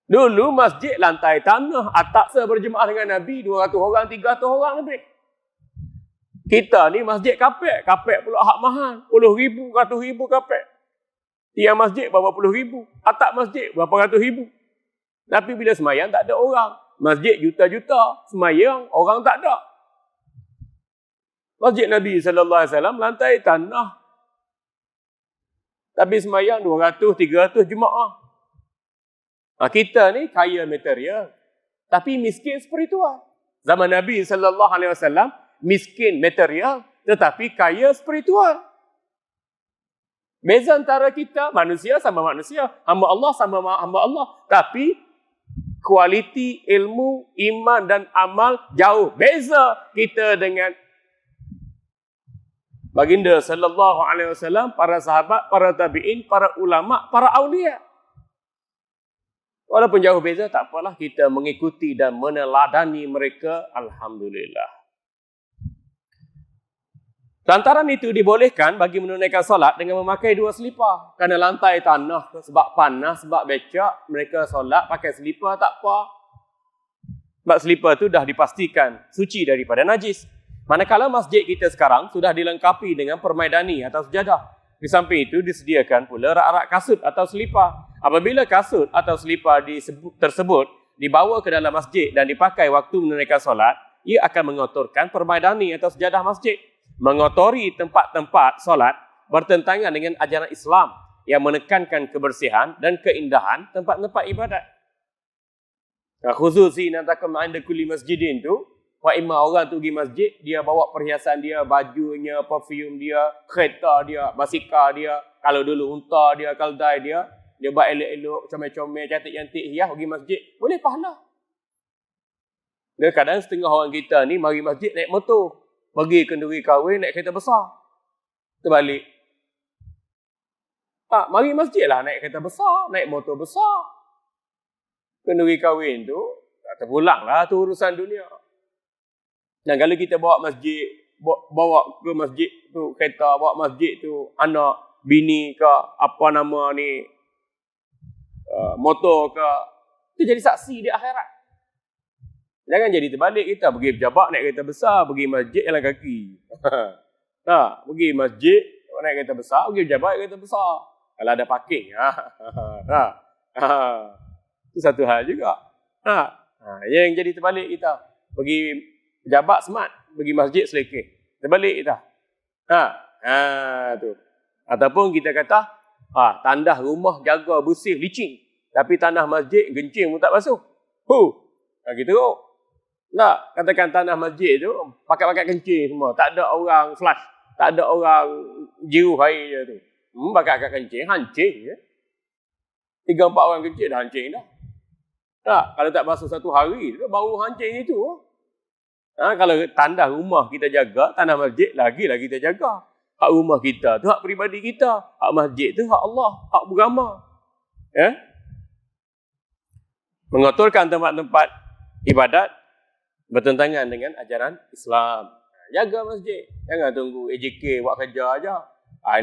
Dulu masjid lantai tanah. Atap berjemaah dengan Nabi. 200 orang, 300 orang lebih. Kita ni masjid kapek. Kapek pula hak mahal. 10,000, 100,000 kapek. Tiang masjid berapa puluh ribu. Atap masjid berapa ratus ribu. Tapi bila semayang tak ada orang. Masjid juta-juta. Semayang orang tak ada. Masjid Nabi SAW lantai tanah. Tapi semayang 200, 300 jemaah. Kita ni kaya material. Tapi miskin spiritual. Zaman Nabi SAW miskin material. Tetapi kaya spiritual. Beza antara kita, manusia sama manusia. Hamba Allah sama hamba Allah. Tapi kualiti ilmu, iman dan amal jauh. Beza kita dengan baginda SAW, para sahabat, para tabi'in, para ulama, para awliya. Walaupun jauh beza, tak apalah, kita mengikuti dan meneladani mereka. Alhamdulillah. Lantaran itu dibolehkan bagi menunaikan solat dengan memakai 2 selipar. Kerana lantai tanah, sebab panas, sebab becak, mereka solat pakai selipar tak apa. Sebab selipar itu dah dipastikan suci daripada najis. Manakala masjid kita sekarang sudah dilengkapi dengan permaidani atau sejadah. Di samping itu disediakan pula rak-rak kasut atau selipar. Apabila kasut atau selipar tersebut dibawa ke dalam masjid dan dipakai waktu menunaikan solat, ia akan mengotorkan permaidani atau sejadah masjid. Mengotori tempat-tempat solat bertentangan dengan ajaran Islam yang menekankan kebersihan dan keindahan tempat-tempat ibadat. Khususi natakum 'inda kulli masjidin tu, wa imma orang tu pergi masjid, dia bawa perhiasan dia, bajunya, perfume dia, kereta dia, basikal dia, kalau dulu unta dia, keldai dia buat elok-elok, comel-comel, cantik-cantik hias pergi masjid, boleh pahala. Dan kadang setengah orang kita ni mari masjid naik motor. Pergi kenduri kahwin naik kereta besar. Terbalik. Mari masjid lah naik kereta besar, naik motor besar. Kenduri kahwin tu, tak terpulang lah tu urusan dunia. Dan kalau kita bawa ke masjid tu kereta, bawa masjid tu anak, bini ke, apa nama ni, motor ke, itu jadi saksi di akhirat. Jangan jadi terbalik, kita pergi pejabat naik kereta besar, pergi masjid jalan kaki. Pergi masjid naik kereta besar, pergi pejabat naik kereta besar. Kalau ada parking. Itu satu hal juga. Yang jadi terbalik kita. Pergi pejabat smart, pergi masjid selekeh. Terbalik kita. Tu. Ataupun kita kata, tandah rumah jaga bersih licin. Tapi tanah masjid gencing pun tak basuh. Gitu. Nak katakan tanah masjid tu pakai kencing semua. Tak ada orang flush. Tak ada orang jiru air je tu. Pakai kencing, hancing je. 3-4 orang kencing dah hancing dah. Tak, kalau tak basuh satu hari tu baru hancing itu. Kalau tandah rumah kita jaga, tanah masjid lagi kita jaga. Hak rumah kita tu hak peribadi kita. Hak masjid tu hak Allah, hak agama. Mengotorkan tempat-tempat ibadat bertentangan dengan ajaran Islam. Jaga masjid. Jangan tunggu AJK buat kerja aja.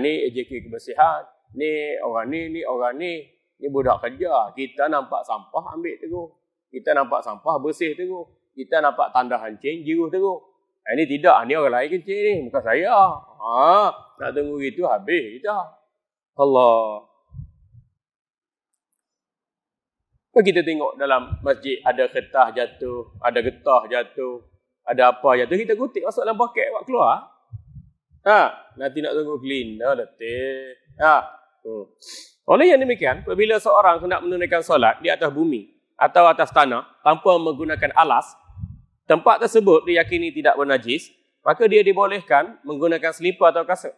Ni AJK kebersihan. Ni orang ni orang ni. Ni budak kerja. Kita nampak sampah ambil terus. Kita nampak sampah bersih terus. Kita nampak tanda hancing jiruh terus. Ini tidak. Ni orang lain kencing ni. Bukan saya. Nak tunggu itu habis kita. Allah. Kita tengok dalam masjid ada kertas jatuh, ada getah jatuh, ada apa jatuh, kita kutip masuk dalam paket buat keluar. Nanti nak tunggu cleaner letih. Oleh yang demikian, apabila seorang hendak menunaikan solat di atas bumi atau atas tanah tanpa menggunakan alas, tempat tersebut diyakini tidak bernajis, maka dia dibolehkan menggunakan selipar atau kasut.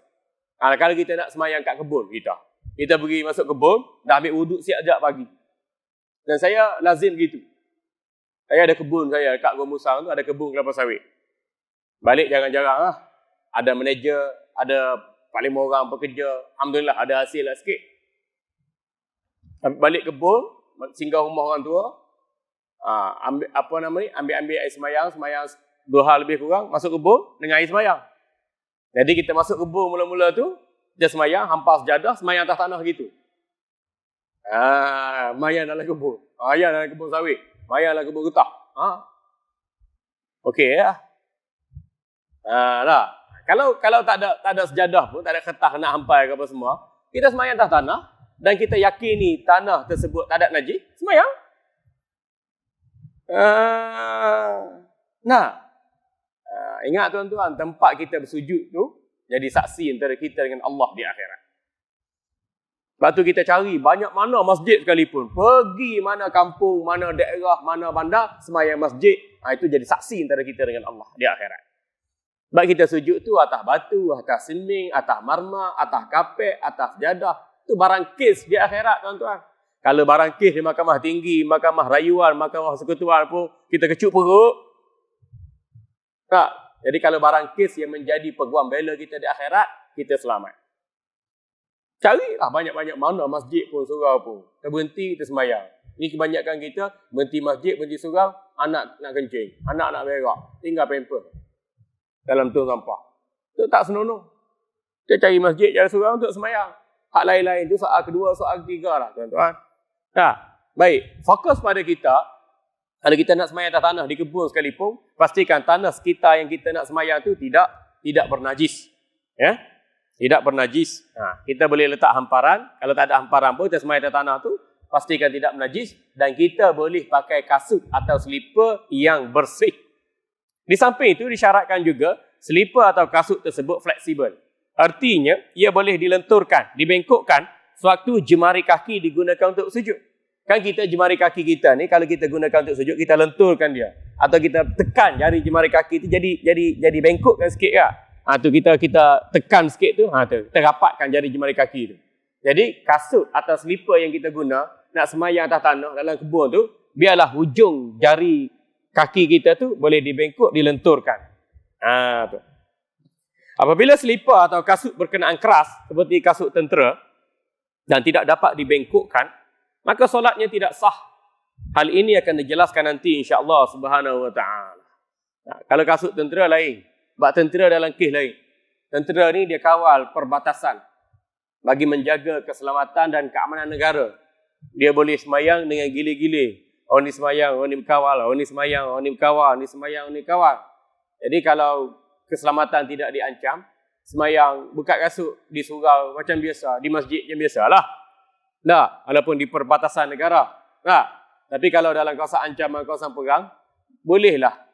Kalau kita nak semayang kat kebun kita pergi masuk kebun, dah ambil wuduk siap sekejap pagi. Dan saya lazim gitu. Saya ada kebun saya kat Gua Musang tu, ada kebun kelapa sawit. Balik jarang-jarang ada manager, ada 4-5 orang bekerja. Alhamdulillah ada hasil lah sikit. Balik kebun, singgah rumah orang tua, ambil air semayang 2 lebih kurang, masuk kebun dengan air semayang. Jadi kita masuk kebun mula-mula tu, dia semayang, hampas sejadah, semayang atas tanah gitu. Mayan dalam kebun. Mayan dalam kebun sawit. Mayan dalam kebun getah. Okey ya. Kalau tak ada sejadah pun, tak ada kertas nak hampai ke apa semua, kita semayang atas tanah dan kita yakini tanah tersebut tak ada najis, semayang. Ingat tuan-tuan, tempat kita bersujud tu jadi saksi antara kita dengan Allah di akhirat. Lepas tu kita cari banyak mana masjid sekalipun. Pergi mana kampung, mana daerah, mana bandar, semayang masjid. Itu jadi saksi antara kita dengan Allah di akhirat. Sebab kita sujud tu atas batu, atas sening, atas marmar, atas kapek, atas jadah. Itu barang kes di akhirat tuan-tuan. Kalau barang kes di mahkamah tinggi, mahkamah rayuan, mahkamah persekutuan pun, kita kecup perut. Jadi kalau barang kes yang menjadi peguam bela kita di akhirat, kita selamat. Carilah banyak-banyak mana masjid pun, surau pun. Kita berhenti, kita semayang. Ini kebanyakan kita, berhenti masjid, berhenti surau, anak nak kencing, anak nak berak, tinggal pamper dalam tong sampah. Itu tak senonoh. Kita cari masjid, cari surau untuk semayang. Hak lain-lain tu soal kedua, soal ketiga lah tuan-tuan. Baik, fokus pada kita. Kalau kita nak semayang atas tanah di kebun sekalipun, pastikan tanah sekitar yang kita nak semayang tu tidak bernajis. Tidak bernajis. Kita boleh letak hamparan. Kalau tak ada hamparan pun, kita semayang atas tanah tu, pastikan tidak bernajis. Dan kita boleh pakai kasut atau selipar yang bersih. Di samping itu, disyaratkan juga, selipar atau kasut tersebut fleksibel. Artinya, ia boleh dilenturkan, dibengkokkan, sewaktu jemari kaki digunakan untuk sujud. Kan kita jemari kaki kita ni, kalau kita gunakan untuk sujud, kita lenturkan dia. Atau kita tekan jari jemari kaki itu jadi bengkokkan sikit kan? Tu kita tekan sikit tu, kita rapatkan jari jemari kaki tu. Jadi kasut atau selipar yang kita guna nak semayang atas tanah dalam kebun tu, biarlah hujung jari kaki kita tu boleh dibengkok, dilenturkan. Tu. Apabila selipar atau kasut berkenaan keras seperti kasut tentera dan tidak dapat dibengkokkan, maka solatnya tidak sah. Hal ini akan dijelaskan nanti insya-Allah Subhanahu wa taala. Kalau kasut tentera lain. Sebab tentera dalam kes lain. Tentera ni dia kawal perbatasan bagi menjaga keselamatan dan keamanan negara. Dia boleh semayang dengan gile-gile. Orang ni semayang, orang ni berkawal. Orang ni semayang, orang ni berkawal. Orang ni semayang, orang ni kawal. Jadi kalau keselamatan tidak diancam, semayang buka kasut di surau macam biasa, di masjid yang biasalah. Walaupun di perbatasan negara. Tapi kalau dalam kawasan ancaman, kawasan perang, bolehlah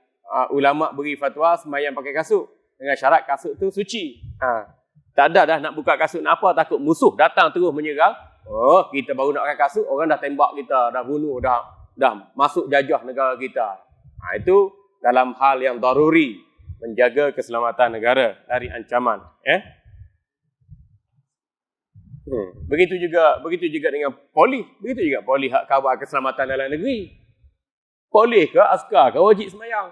ulama beri fatwa semayang pakai kasut dengan syarat kasut tu suci. Tak ada dah nak buka kasut nak apa, takut musuh datang terus menyerang. Oh, kita baru nak pakai kasut, orang dah tembak kita, dah bunuh, dah masuk jajah negara kita. Itu dalam hal yang daruri, menjaga keselamatan negara dari ancaman. Begitu juga dengan polis. Begitu juga polis hak kawal keselamatan dalam negeri. Polis ke askar ke wajib semayang.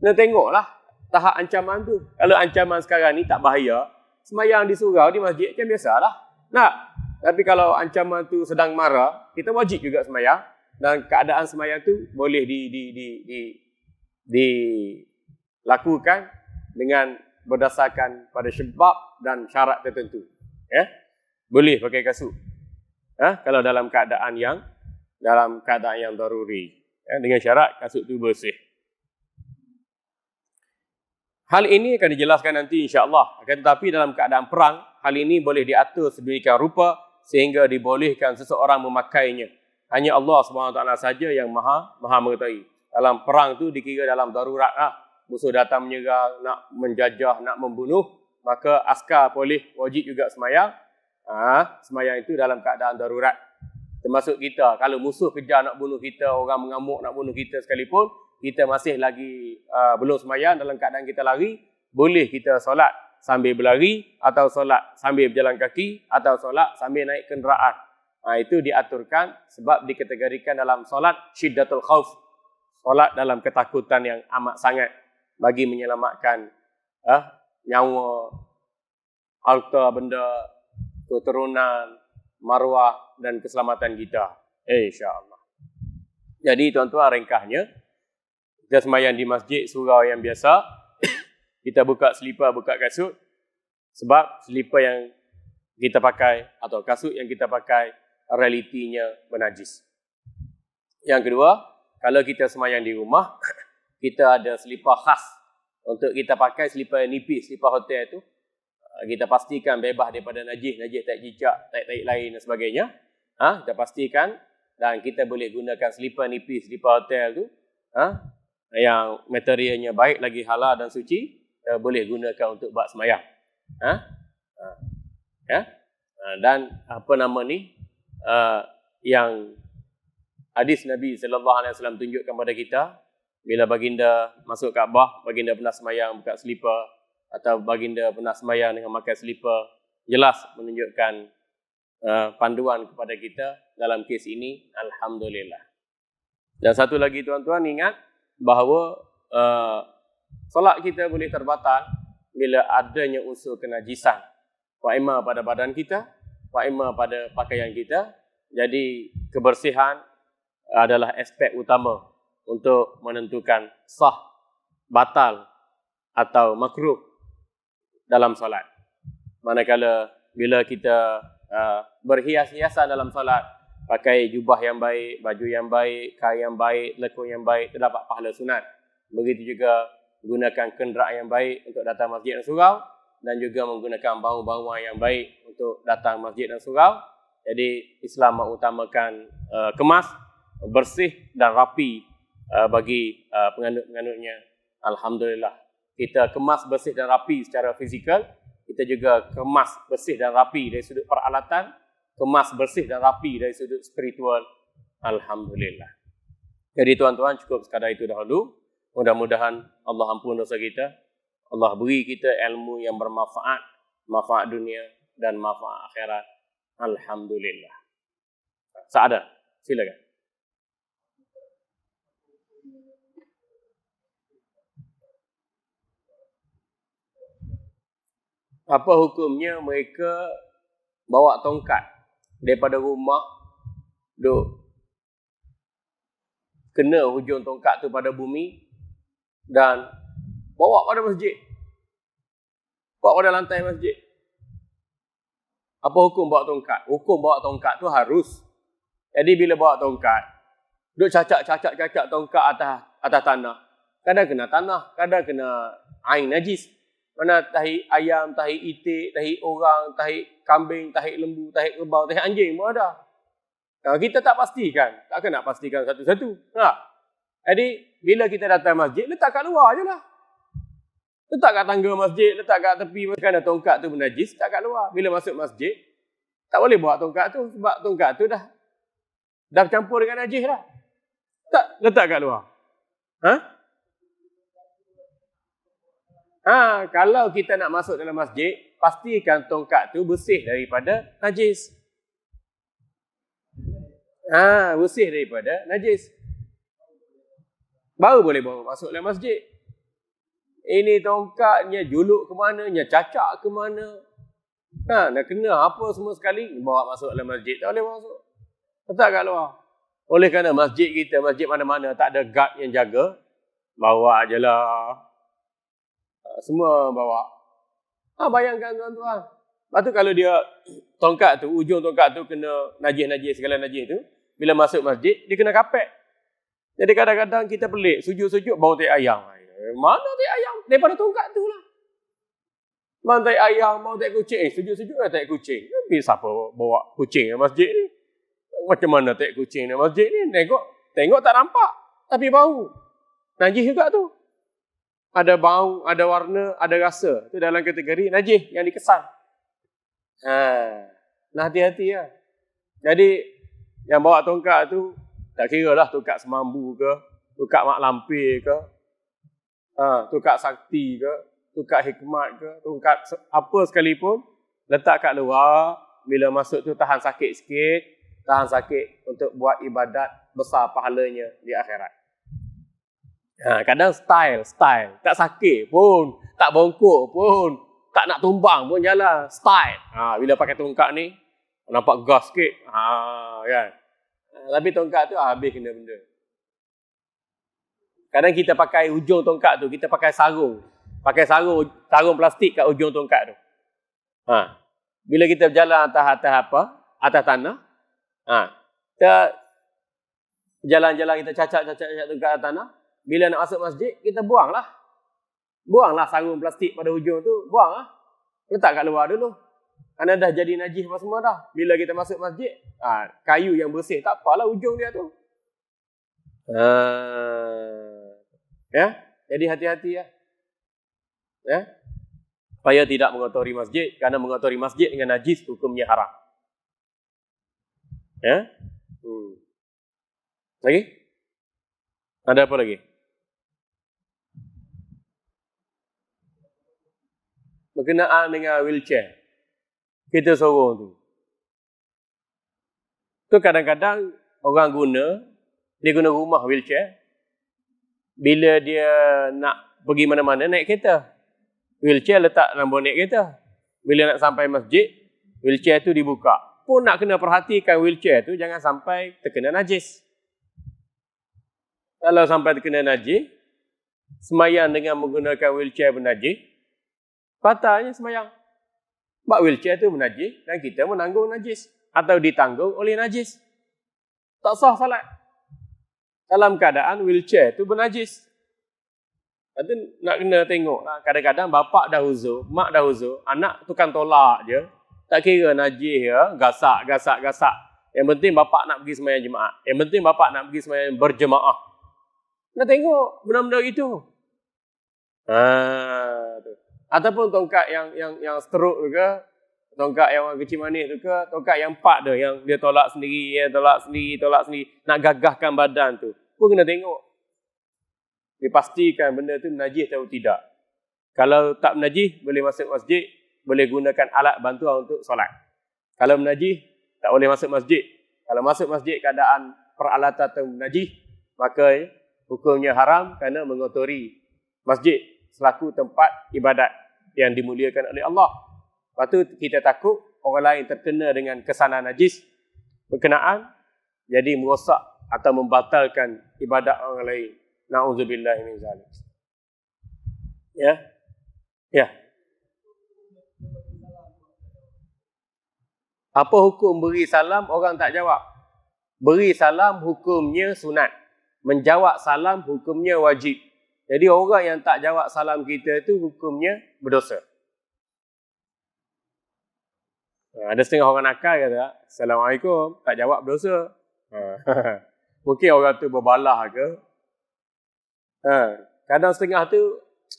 Kena tengoklah tahap ancaman tu. Kalau ancaman sekarang ni tak bahaya, semayang di surau, di masjid kan biasalah. Nak. Tapi kalau ancaman tu sedang mara, kita wajib juga semayang. Dan keadaan semayang tu boleh dilakukan dengan berdasarkan pada sebab dan syarat tertentu. Boleh pakai kasut. Kalau dalam keadaan yang daruri. Dengan syarat kasut tu bersih. Hal ini akan dijelaskan nanti insya-Allah. Akan tetapi dalam keadaan perang, hal ini boleh diatur sedemikian rupa sehingga dibolehkan seseorang memakainya. Hanya Allah SWT saja yang maha mengetahui. Dalam perang tu dikira dalam darurat lah. Musuh datang menyerang, nak menjajah, nak membunuh, maka askar polis wajib juga semayang. Semayang itu dalam keadaan darurat. Termasuk kita, kalau musuh kejar nak bunuh kita, orang mengamuk nak bunuh kita sekalipun, kita masih lagi belum semayang, dalam keadaan kita lari, boleh kita solat sambil berlari, atau solat sambil berjalan kaki, atau solat sambil naik kenderaan. Itu diaturkan sebab dikategorikan dalam solat syiddatul khauf. Solat dalam ketakutan yang amat sangat bagi menyelamatkan nyawa, harta benda, keturunan, maruah dan keselamatan kita. InsyaAllah. Jadi tuan-tuan, ringkasnya, kita semayang di masjid surau yang biasa, kita buka selipar, buka kasut, sebab selipar yang kita pakai atau kasut yang kita pakai realitinya bernajis. Yang kedua, kalau kita semayang di rumah, kita ada selipar khas untuk kita pakai, selipar nipis, selipar hotel tu. Kita pastikan bebas daripada najis tak jejak, tak lain dan sebagainya. Kita pastikan, dan kita boleh gunakan selipar nipis, selipar hotel tu, yang materialnya baik lagi halal dan suci, kita boleh gunakan untuk buat semayang. Dan apa nama ni, yang hadis Nabi SAW tunjukkan kepada kita, bila baginda masuk Kaabah, baginda pernah semayang buka selipar, atau baginda pernah semayang dengan pakai selipar, jelas menunjukkan panduan kepada kita dalam kes ini. Alhamdulillah. Dan satu lagi tuan-tuan, ingat bahawa solat kita boleh terbatal bila adanya unsur kenajisan, wa imma pada badan kita, wa imma pada pakaian kita. Jadi kebersihan adalah aspek utama untuk menentukan sah, batal atau makruh dalam solat. Manakala bila kita berhias-hiasan dalam solat, pakai jubah yang baik, baju yang baik, kain yang baik, lekung yang baik, terdapat pahala sunat. Begitu juga gunakan kenderaan yang baik untuk datang masjid dan surau, dan juga menggunakan bau-bauan yang baik untuk datang masjid dan surau. Jadi Islam mengutamakan kemas, bersih dan rapi bagi penganut-penganutnya. Alhamdulillah. Kita kemas, bersih dan rapi secara fizikal. Kita juga kemas, bersih dan rapi dari sudut peralatan. Kemas, bersih dan rapi dari sudut spiritual. Alhamdulillah. Jadi tuan-tuan, cukup sekadar itu dahulu. Mudah-mudahan Allah ampun dosa kita. Allah beri kita ilmu yang bermanfaat. Manfaat dunia dan manfaat akhirat. Alhamdulillah. Sa'adah, silakan. Apa hukumnya mereka bawa tongkat daripada rumah, duk kena hujung tongkat tu pada bumi dan bawa pada masjid, bawa pada lantai masjid. Apa hukum bawa tongkat? Hukum bawa tongkat tu harus. Jadi bila bawa tongkat, duk cacak tongkat atas tanah. Kadang kena tanah, kadang kena air najis. Mana tahi ayam, tahi itik, tahi orang, tahi kambing, tahi lembu, tahi kerbau, tahi anjing pun ada. Kita tak pastikan. Takkan nak pastikan satu-satu. Jadi, bila kita datang masjid, letak kat luar je lah. Letak kat tangga masjid, letak kat tepi, kerana tongkat tu bernajis, letak kat luar. Bila masuk masjid, tak boleh bawa tongkat tu sebab tongkat tu dah bercampur dengan najis dah. Tak, letak kat luar. Kalau kita nak masuk dalam masjid, pastikan tongkat tu bersih daripada najis. Bersih daripada najis. Baru boleh bawa masuk dalam masjid. Ini tongkatnya juluk ke mana, cacak ke mana. Nak kena apa semua sekali, bawa masuk dalam masjid. Tak boleh bawa masuk. Letak kat luar. Oleh kerana masjid kita, masjid mana-mana tak ada guard yang jaga, bawa je lah. Semua bawa. Bayangkan tuan-tuan. Lepas tu kalau dia tongkat tu, ujung tongkat tu kena najis-najis, segala najis tu, bila masuk masjid, dia kena kapet. Jadi kadang-kadang kita pelik, sujud-sujud bau tai ayam. Mana tai ayam? Daripada tongkat tu lah. Mana tai ayam, bau tai kucing. Sujud-sujud lah tai kucing. Tapi siapa bawa kucing ke masjid ni? Macam mana tai kucing di masjid ni? Tengok tak nampak. Tapi bau. Najis juga tu. Ada bau, ada warna, ada rasa. Itu dalam kategori najis yang dikesan. Nah hati-hati lah. Jadi, yang bawa tongkat tu, tak kira lah tongkat semambu ke, tongkat mak lampir ke, tongkat sakti ke, tongkat hikmat ke, tongkat apa sekalipun, letak kat luar, bila masuk tu tahan sakit sikit, tahan sakit untuk buat ibadat besar pahalanya di akhirat. Kadang style, tak sakit pun, tak bongkok pun, tak nak tumbang pun jalan, style. Bila pakai tongkat ni, nampak gas sikit, kan. Tapi tongkat tu habis kena benda. Kadang kita pakai ujung tongkat tu, kita pakai sarung. Pakai sarung plastik kat ujung tongkat tu. Bila kita berjalan atas tanah, kita jalan-jalan, kita cacat tongkat atas tanah. Bila nak masuk masjid, kita buanglah. Buanglah sarung plastik pada ujung tu, buanglah. Letak kat luar dulu. Kerana dah jadi najis apa semua dah. Bila kita masuk masjid, kayu yang bersih, tak apalah ujung dia tu. Ya, jadi hati-hati ya. Supaya tidak mengotori masjid, kerana mengotori masjid dengan najis hukumnya haram. Ya. Lagi? Ada apa lagi? Berkenaan dengan wheelchair. Kita sorong tu. Tu kadang-kadang orang dia guna rumah wheelchair. Bila dia nak pergi mana-mana, naik kereta. Wheelchair letak dalam bonet kereta. Bila nak sampai masjid, wheelchair tu dibuka. Pun nak kena perhatikan wheelchair tu jangan sampai terkena najis. Kalau sampai terkena najis, semayang dengan menggunakan wheelchair bernajis, batalnya semayang. Sebab wheelchair tu menajis dan kita menanggung najis. Atau ditanggung oleh najis. Tak sah salat. Dalam keadaan wheelchair tu bernajis. Itu nak kena tengok. Kadang-kadang bapak dah uzur, mak dah uzur, anak tukang tolak je. Tak kira najis ya, gasak. Yang penting bapak nak pergi sembahyang jemaah. Yang penting bapak nak pergi sembahyang berjemaah. Nak tengok benda-benda itu. Ataupun tongkat yang stroke tu ke, tongkat yang orang kecil manis tu ke, tongkat yang 4 tu, yang dia tolak sendiri, nak gagahkan badan tu. Pun kena tengok. Dipastikan benda tu najis atau tidak. Kalau tak najis, boleh masuk masjid, boleh gunakan alat bantuan untuk solat. Kalau najis, tak boleh masuk masjid. Kalau masuk masjid keadaan peralatan tu najis, maka hukumnya haram kerana mengotori masjid selaku tempat ibadat yang dimuliakan oleh Allah. Lepas tu kita takut orang lain terkena dengan kesanan najis berkenaan, jadi merosak atau membatalkan ibadat orang lain. Na'udzubillahi min zalik. Ya. Apa hukum beri salam orang tak jawab? Beri salam hukumnya sunat. Menjawab salam hukumnya wajib. Jadi orang yang tak jawab salam kita tu hukumnya berdosa. Ada setengah orang nakal kata, Assalamualaikum, tak jawab berdosa. Mungkin orang tu berbalah ke. Kadang setengah tu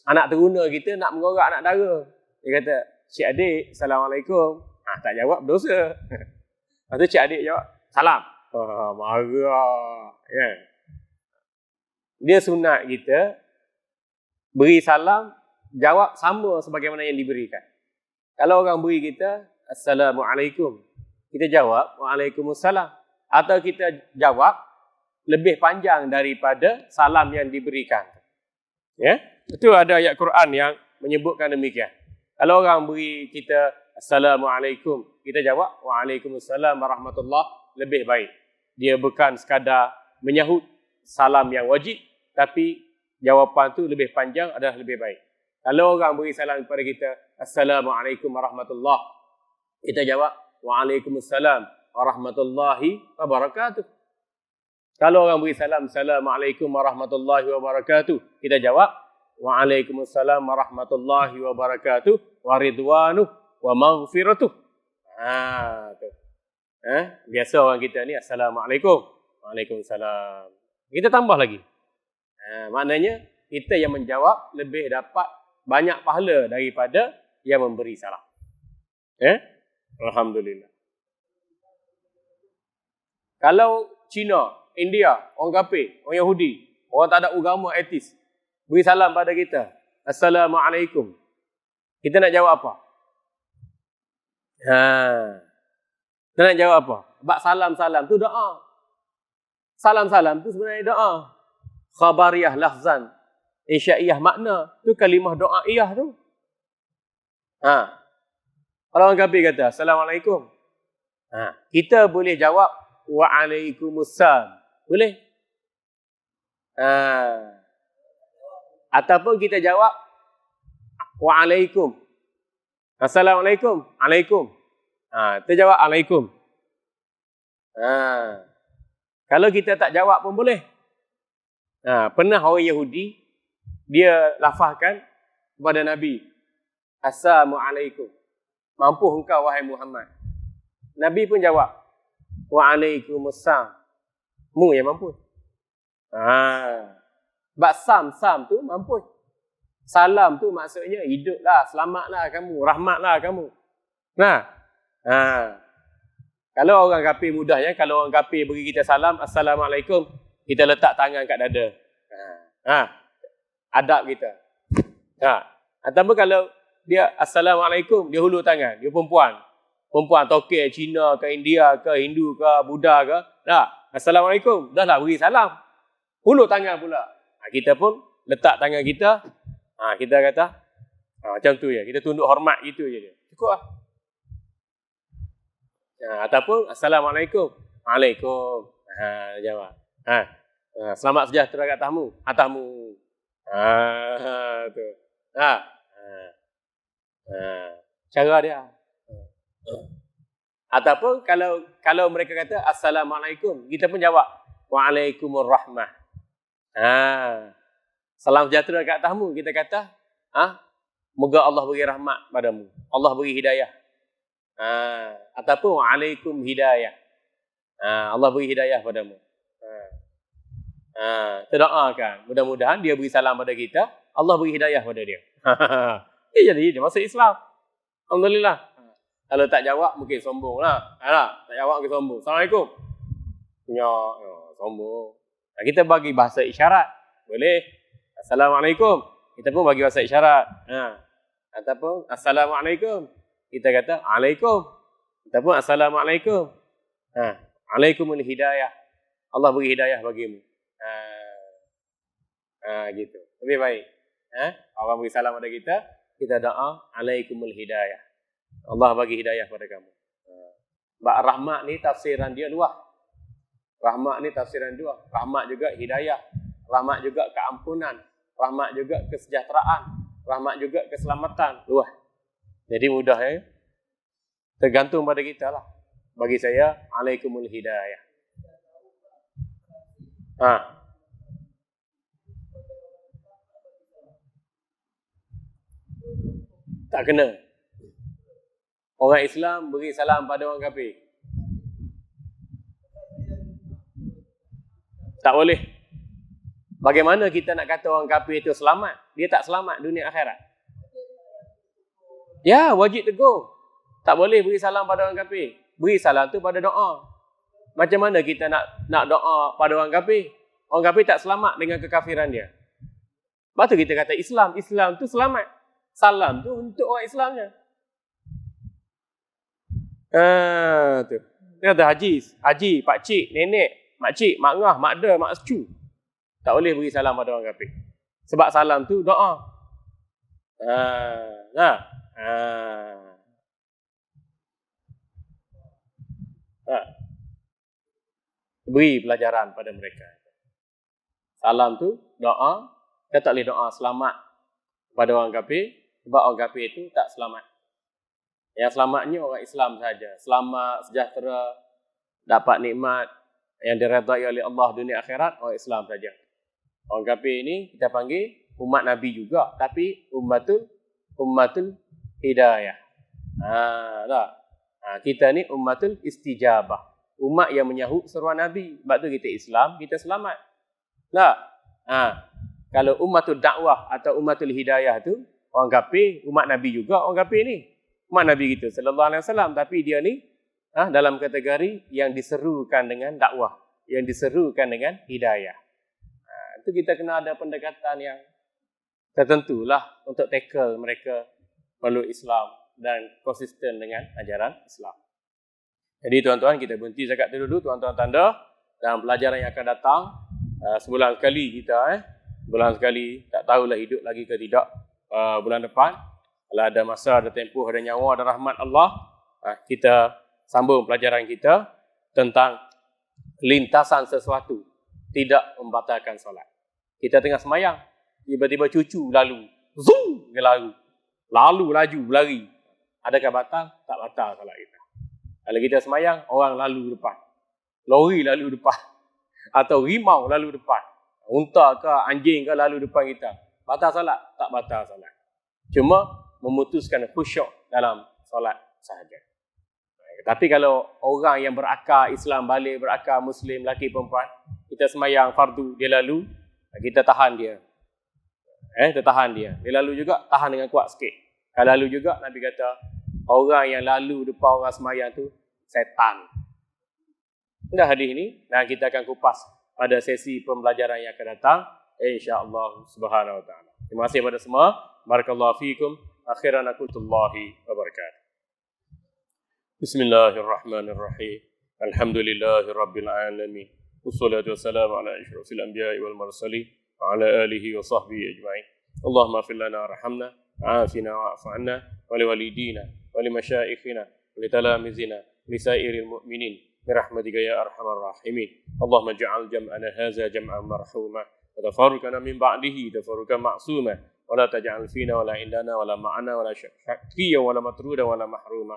Anak teruna kita nak mengorak anak dara. Dia kata, "Cik adik, Assalamualaikum." Tak jawab, dosa. Lepas tu cik adik jawab, "Salam." Marah. Kan? Dia sunat kita beri salam, jawab sama sebagaimana yang diberikan. Kalau orang beri kita, "Assalamualaikum." Kita jawab, "Waalaikumsalam." Atau kita jawab lebih panjang daripada salam yang diberikan. Ya? Itu ada ayat Quran yang menyebutkan demikian. Kalau orang beri kita Assalamualaikum, kita jawab Waalaikumsalam warahmatullahi, lebih baik. Dia bukan sekadar menyahut salam yang wajib, tapi jawapan tu lebih panjang adalah lebih baik. Kalau orang beri salam kepada kita Assalamualaikum warahmatullahi, kita jawab Waalaikumsalam warahmatullahi wabarakatuh. Kalau orang beri salam Assalamualaikum warahmatullahi wabarakatuh, kita jawab Waalaikumsalam warahmatullahi wabarakatuh wa ridwanuh wa maghfiratuh. Tu. Biasa orang kita ni Assalamualaikum. Waalaikumsalam. Kita tambah lagi. Maknanya kita yang menjawab lebih dapat banyak pahala daripada yang memberi salam. Alhamdulillah. Kalau Cina, India, orang kafir, orang Yahudi, orang tak ada agama, etis, beri salam pada kita, Assalamualaikum. Kita nak jawab apa? Kita nak jawab apa? Sebab salam-salam tu doa. Salam-salam tu sebenarnya doa. Khabariyah lafzan, insyaiyah makna. Tu kalimah doa iyah tu. Kalau orang kafir kata Assalamualaikum, kita boleh jawab Waalaikumsalam. Boleh? Ataupun kita jawab Waalaikum. Assalamualaikum. Alaikum. Kita jawab Alaikum. Kalau kita tak jawab pun boleh. Pernah orang Yahudi, dia lafazkan kepada Nabi, Assalamualaikum. Mampu engkau wahai Muhammad. Nabi pun jawab, Waalaikumsalam. Mu yang mampu. Sebab sam tu mampu. Salam tu maksudnya hiduplah, selamatlah kamu, rahmatlah kamu. Kalau orang kafir mudahnya, kalau orang kafir beri kita salam, Assalamualaikum, kita letak tangan kat dada. Adab kita. Ataupun kalau dia Assalamualaikum, dia hulur tangan, dia perempuan. Perempuan Tokyo, Cina ke India ke Hindu ke Buddha ke. Assalamualaikum, dah lah beri salam. Hulur tangan pula. Kita pun letak tangan kita. Kita kata, macam tu je. Kita tunduk hormat gitu je. Cukup lah. Ataupun Assalamualaikum. Waalaikum. Jawab. Selamat sejahtera kat tamu. Atasmu. Tu. Cara dia. Ataupun kalau mereka kata Assalamualaikum, kita pun jawab Waalaikumurrahmah. Salam sejahtera kat atasmu, kita kata moga Allah beri rahmat padamu, Allah beri hidayah. Ataupun Waalaikum hidayah. Allah beri hidayah padamu. Terdoakan, mudah-mudahan dia beri salam pada kita, Allah beri hidayah pada dia. Jadi dia masuk Islam. Alhamdulillah. Kalau tak jawab mungkin sombong lah. Tak jawab mungkin sombong. Assalamualaikum. Ya, sombong. Kita bagi bahasa isyarat. Boleh. Assalamualaikum. Kita pun bagi bahasa isyarat. Ataupun Assalamualaikum. Kita kata Alaikum. Ataupun Assalamualaikum. Alaikumul hidayah. Allah beri hidayah bagimu. Gitu. Lebih baik. Orang beri salam pada kita, kita doa Alaikumul hidayah. Allah bagi hidayah pada kamu. Sebab rahmat ni tafsiran dia luas. Rahmat ni tafsiran dua. Rahmat juga hidayah. Rahmat juga keampunan. Rahmat juga kesejahteraan. Rahmat juga keselamatan. Luas. Jadi mudah ya. Tergantung pada kita lah. Bagi saya, Alaikumul hidayah. Tak kena. Orang Islam beri salam pada orang kafir. Tak boleh. Bagaimana kita nak kata orang kafir itu selamat? Dia tak selamat dunia akhirat. Ya, wajib tegur. Tak boleh beri salam pada orang kafir. Beri salam tu pada doa. Macam mana kita nak doa pada orang kafir? Orang kafir tak selamat dengan kekafiran dia. Lepas tu kita kata Islam tu selamat. Salam tu untuk orang Islamnya. Tu. Dia kata haji, pakcik, nenek, makcik, mak ngah, mak da, mak secu. Tak boleh beri salam pada orang kafir. Sebab salam tu doa. Beri pelajaran pada mereka. Salam tu doa. Kita tak boleh doa selamat pada orang kafir. Sebab orang kafir itu tak selamat. Yang selamatnya orang Islam saja. Selamat, sejahtera, dapat nikmat yang diredai oleh Allah dunia akhirat, orang Islam saja. Orang kafir ini kita panggil umat Nabi juga, tapi ummatul hidayah. Kita ni ummatul istijabah. Umat yang menyahut seruan Nabi. Sebab tu kita Islam, kita selamat. Tak? Kalau ummatul dakwah atau ummatul hidayah tu, orang kafir, umat Nabi juga orang kafir ni. Umat Nabi kita sallallahu alaihi wasallam, tapi dia ni dalam kategori yang diserukan dengan dakwah, yang diserukan dengan hidayah. Itu kita kena ada pendekatan yang tertentulah untuk tackle mereka meluk Islam dan konsisten dengan ajaran Islam. Jadi tuan-tuan, kita berhenti zakat dulu tuan-tuan tanda, dan pelajaran yang akan datang sebulan sekali kita bulan sekali, tak tahulah hidup lagi ke tidak bulan depan. Kalau ada masa, ada tempoh, ada nyawa, ada rahmat Allah, kita sambung pelajaran kita tentang lintasan sesuatu tidak membatalkan solat. Kita tengah semayang, tiba-tiba cucu lalu, zoom, dia lalu laju, lari. Adakah batal? Tak batal solat kita. Kalau kita semayang, orang lalu depan, lori lalu depan, atau rimau lalu depan, unta ke anjing ke lalu depan kita, batal solat? Tak batal solat. Cuma memutuskan khusyuk dalam solat sahaja. Tapi kalau orang yang berakal Islam, balik berakal Muslim, lelaki perempuan, kita semayang fardu, dia lalu, kita tahan dia. Kita tahan dia. Dia lalu juga, tahan dengan kuat sikit. Kalau lalu juga, Nabi kata, orang yang lalu depan orang semayang tu, setan. Dah hadis ini, dan kita akan kupas pada sesi pembelajaran yang akan datang, insya-Allah subhanahu wa ta'ala. Terima kasih kepada semua. Barakallahu fiikum. Akhiran akuntullahi wabarakatuh. Bismillahirrahmanirrahim. Alhamdulillahi rabbil alamin. Wassalatu wassalamu ala asyrafil anbiya'i wal mursalin wa ala alihi wa sahbihi ajma'in. Allahumma ighfir lana warhamna, afina wa'fu 'anna wa liwalidina wa limasyayikhina wa litalamizina li sa'iril mu'minin birahmatika ya arhamar rahimin. Allahumma ij'al jam'ana hadza jam'an marhuma wa tafarruqana min ba'dihi tafarruqan ma'suma. ولا تجعل فينا ولا عندنا ولا معنا ولا شقيا ولا مطرودا ولا محروما.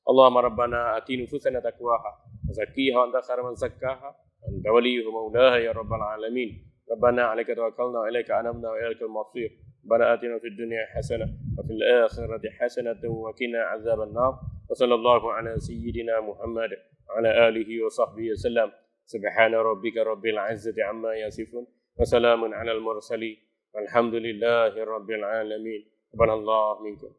اللهم ربنا آت نفوسنا تقواها وزكيها وأنت خير من زكاها أنت وليها مولاها يا رب العالمين. ربنا عليك توكلنا وإليك أنبنا وإليك المصير. ربنا آتنا في الدنيا حسنة وفي الآخرة حسنة وقنا عذاب النار. وصلى الله على سيدنا محمد وعلى آله وصحبه وسلم. سبحان ربك رب العزة عما يصفون وسلام على المرسلين. Alhamdulillahi Rabbil Alamin. Subhanallah minkum.